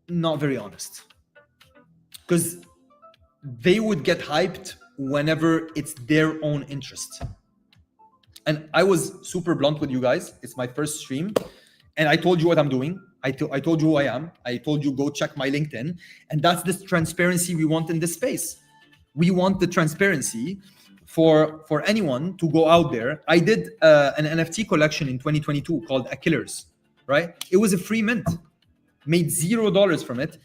S5: not very honest, because they would get hyped whenever it's their own interest. And I was super blunt with you guys. It's my first stream, and I told you what I'm doing. I told you who I am. I told you go check my LinkedIn, and that's the transparency we want in this space. We want the transparency for anyone to go out there. I did an NFT collection in 2022 called A Killers, right? It was a free mint, made $0 from it,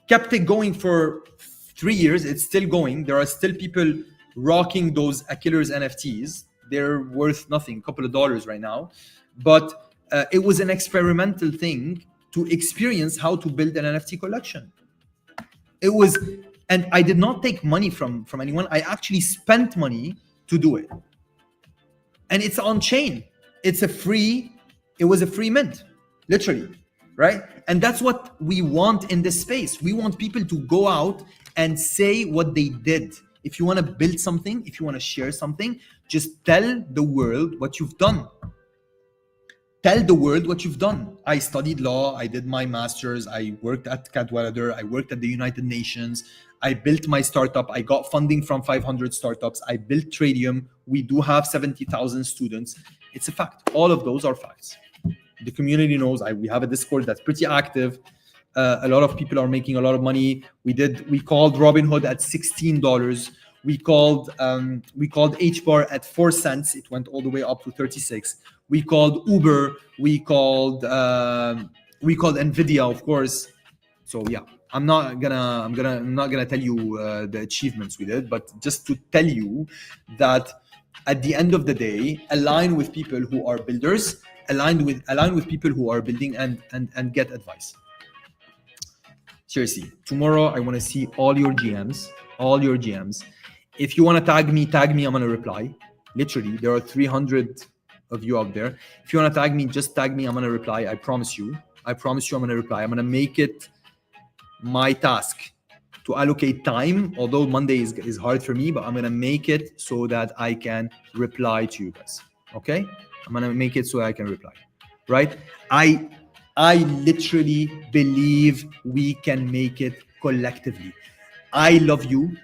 S5: kept it going for 3 years. It's still going. There are still people rocking those A Killers NFTs. They're worth nothing, a couple of dollars right now. But it was an experimental thing to experience how to build an NFT collection. And I did not take money from anyone. I actually spent money to do it. And it's on chain. It was a free mint, literally, right? And that's what we want in this space. We want people to go out and say what they did. If you want to build something, if you want to share something, just tell the world what you've done. tell the world what you've done. I studied law, I did my master's, I worked at Cadwallader, I worked at the United Nations, I built my startup, I got funding from 500 startups, I built Tradium, we do have 70,000 students. It's a fact. All of those are facts. The community knows. We have a Discord that's pretty active. A lot of people are making a lot of money. We called Robinhood at $16. We called HBAR at 4 cents. It went all the way up to 36. We called Uber. We called Nvidia, of course. So yeah, I'm not gonna tell you the achievements we did, but just to tell you that at the end of the day, align with people who are builders, align with people who are building, and get advice. Seriously, tomorrow I want to see all your GMs. If you want to tag me, I'm going to reply. Literally, there are 300 of you out there. If you want to tag me, just tag me. I'm going to reply. I promise you I'm going to reply. I'm going to make it my task to allocate time, although Monday is hard for me, but I'm going to make it so that I can reply to you guys. Okay? I'm going to make it so I can reply. Right? I literally believe we can make it collectively. I love you.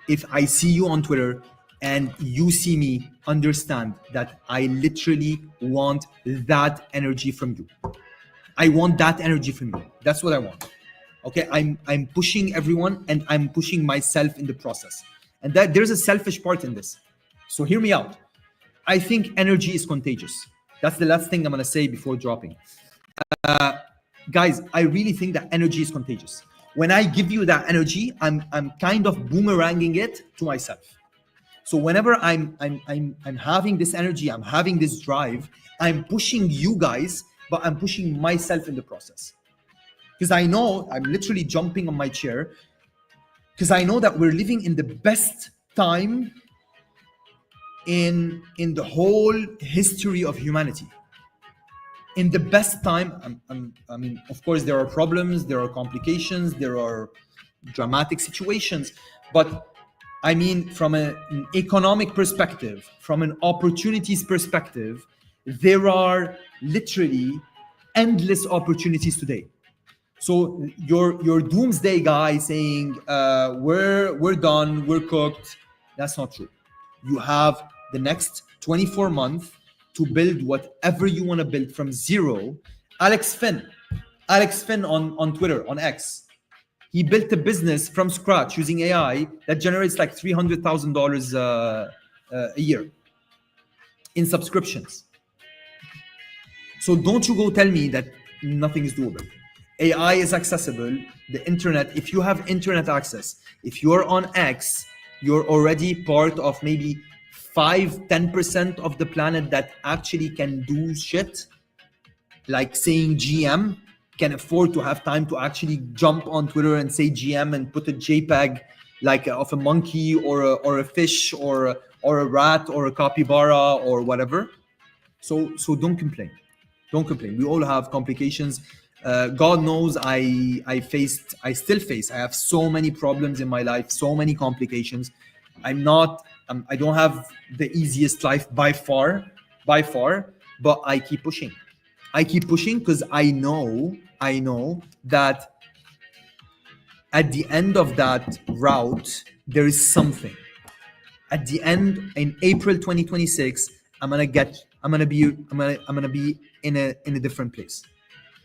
S5: If I see you on Twitter and you see me, understand that I literally want that energy from you. I want that energy from you. That's what I want. Okay, I'm pushing everyone and I'm pushing myself in the process. And that there's a selfish part in this. So hear me out. I think energy is contagious. That's the last thing I'm gonna say before dropping. Guys, I really think that energy is contagious. When I give you that energy, I'm kind of boomeranging it to myself. So whenever I'm having this energy, I'm having this drive, I'm pushing you guys, but I'm pushing myself in the process. Because I know I'm literally jumping on my chair, because I know that we're living in the best time in the whole history of humanity. In the best time, I mean, of course, there are problems, there are complications, there are dramatic situations, but I mean, from an economic perspective, from an opportunities perspective, there are literally endless opportunities today. So your doomsday guy saying we're done, we're cooked, that's not true. You have the next 24 months to build whatever you want to build from zero. Alex Finn on Twitter, on X, he built a business from scratch using AI that generates like $300,000 a year in subscriptions. So don't you go tell me that nothing is doable. AI is accessible. The internet, if you have internet access, if you're on X, you're already part of maybe 5-10% of the planet that actually can do shit, like saying GM, can afford to have time to actually jump on Twitter and say GM and put a JPEG like of a monkey or a fish or a rat or a capybara or whatever. So don't complain. We all have complications. God knows I still face. I have so many problems in my life, so many complications. I don't have the easiest life by far, but I keep pushing. Because I know that at the end of that route, there is something. At the end, in April 2026, I'm gonna be in a different place,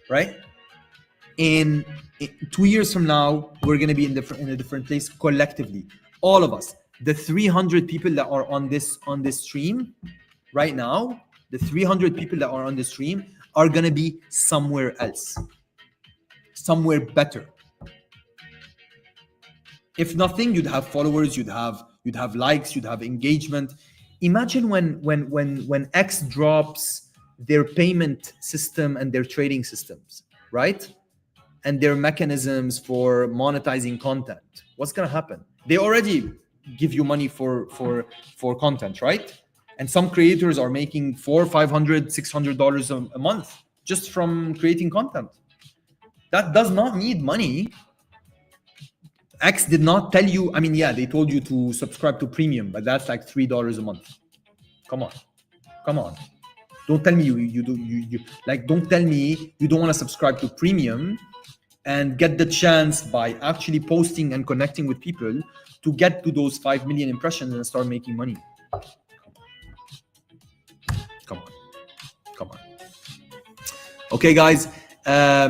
S5: right? In 2 years from now, we're gonna be in a different place collectively, all of us. The 300 people that are on this stream right now, the 300 people that are on the stream are gonna be somewhere else, somewhere better. If nothing, you'd have followers, you'd have likes, you'd have engagement. Imagine when X drops their payment system and their trading systems, right? And their mechanisms for monetizing content. What's gonna happen? They already give you money for content, right? And some creators are making $400, $500, $600 a month just from creating content. That does not need money. X did not tell you, I mean, yeah, they told you to subscribe to premium, but that's like $3 a month. Come on. Don't tell me you like. Don't tell me you don't want to subscribe to premium and get the chance by actually posting and connecting with people to get to those 5 million impressions and start making money. Come on. Okay, guys,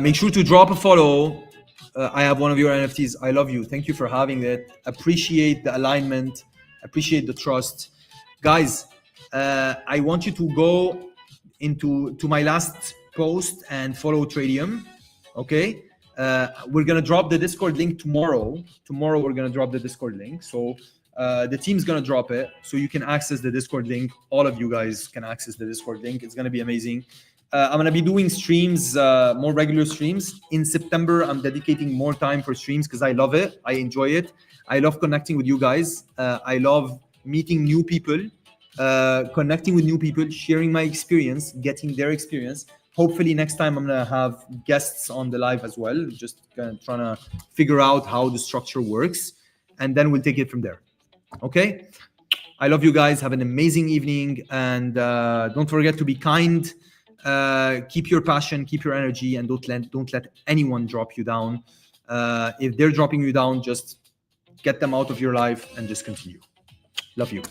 S5: make sure to drop a follow. I have one of your NFTs. I love you. Thank you for having it. Appreciate the alignment. Appreciate the trust. Guys, I want you to go into my last post and follow Tradium. Okay? We're going to drop the Discord link tomorrow. Tomorrow, we're going to drop the Discord link. So the team's going to drop it. So you can access the Discord link. All of you guys can access the Discord link. It's going to be amazing. I'm going to be doing streams, more regular streams. In September, I'm dedicating more time for streams because I love it. I enjoy it. I love connecting with you guys. I love meeting new people, connecting with new people, sharing my experience, getting their experience. Hopefully next time I'm going to have guests on the live as well. Just kind of trying to figure out how the structure works. And then we'll take it from there. Okay? I love you guys. Have an amazing evening. And don't forget to be kind. Keep your passion, keep your energy, and don't let anyone drop you down. If they're dropping you down, just get them out of your life and just continue. Love you.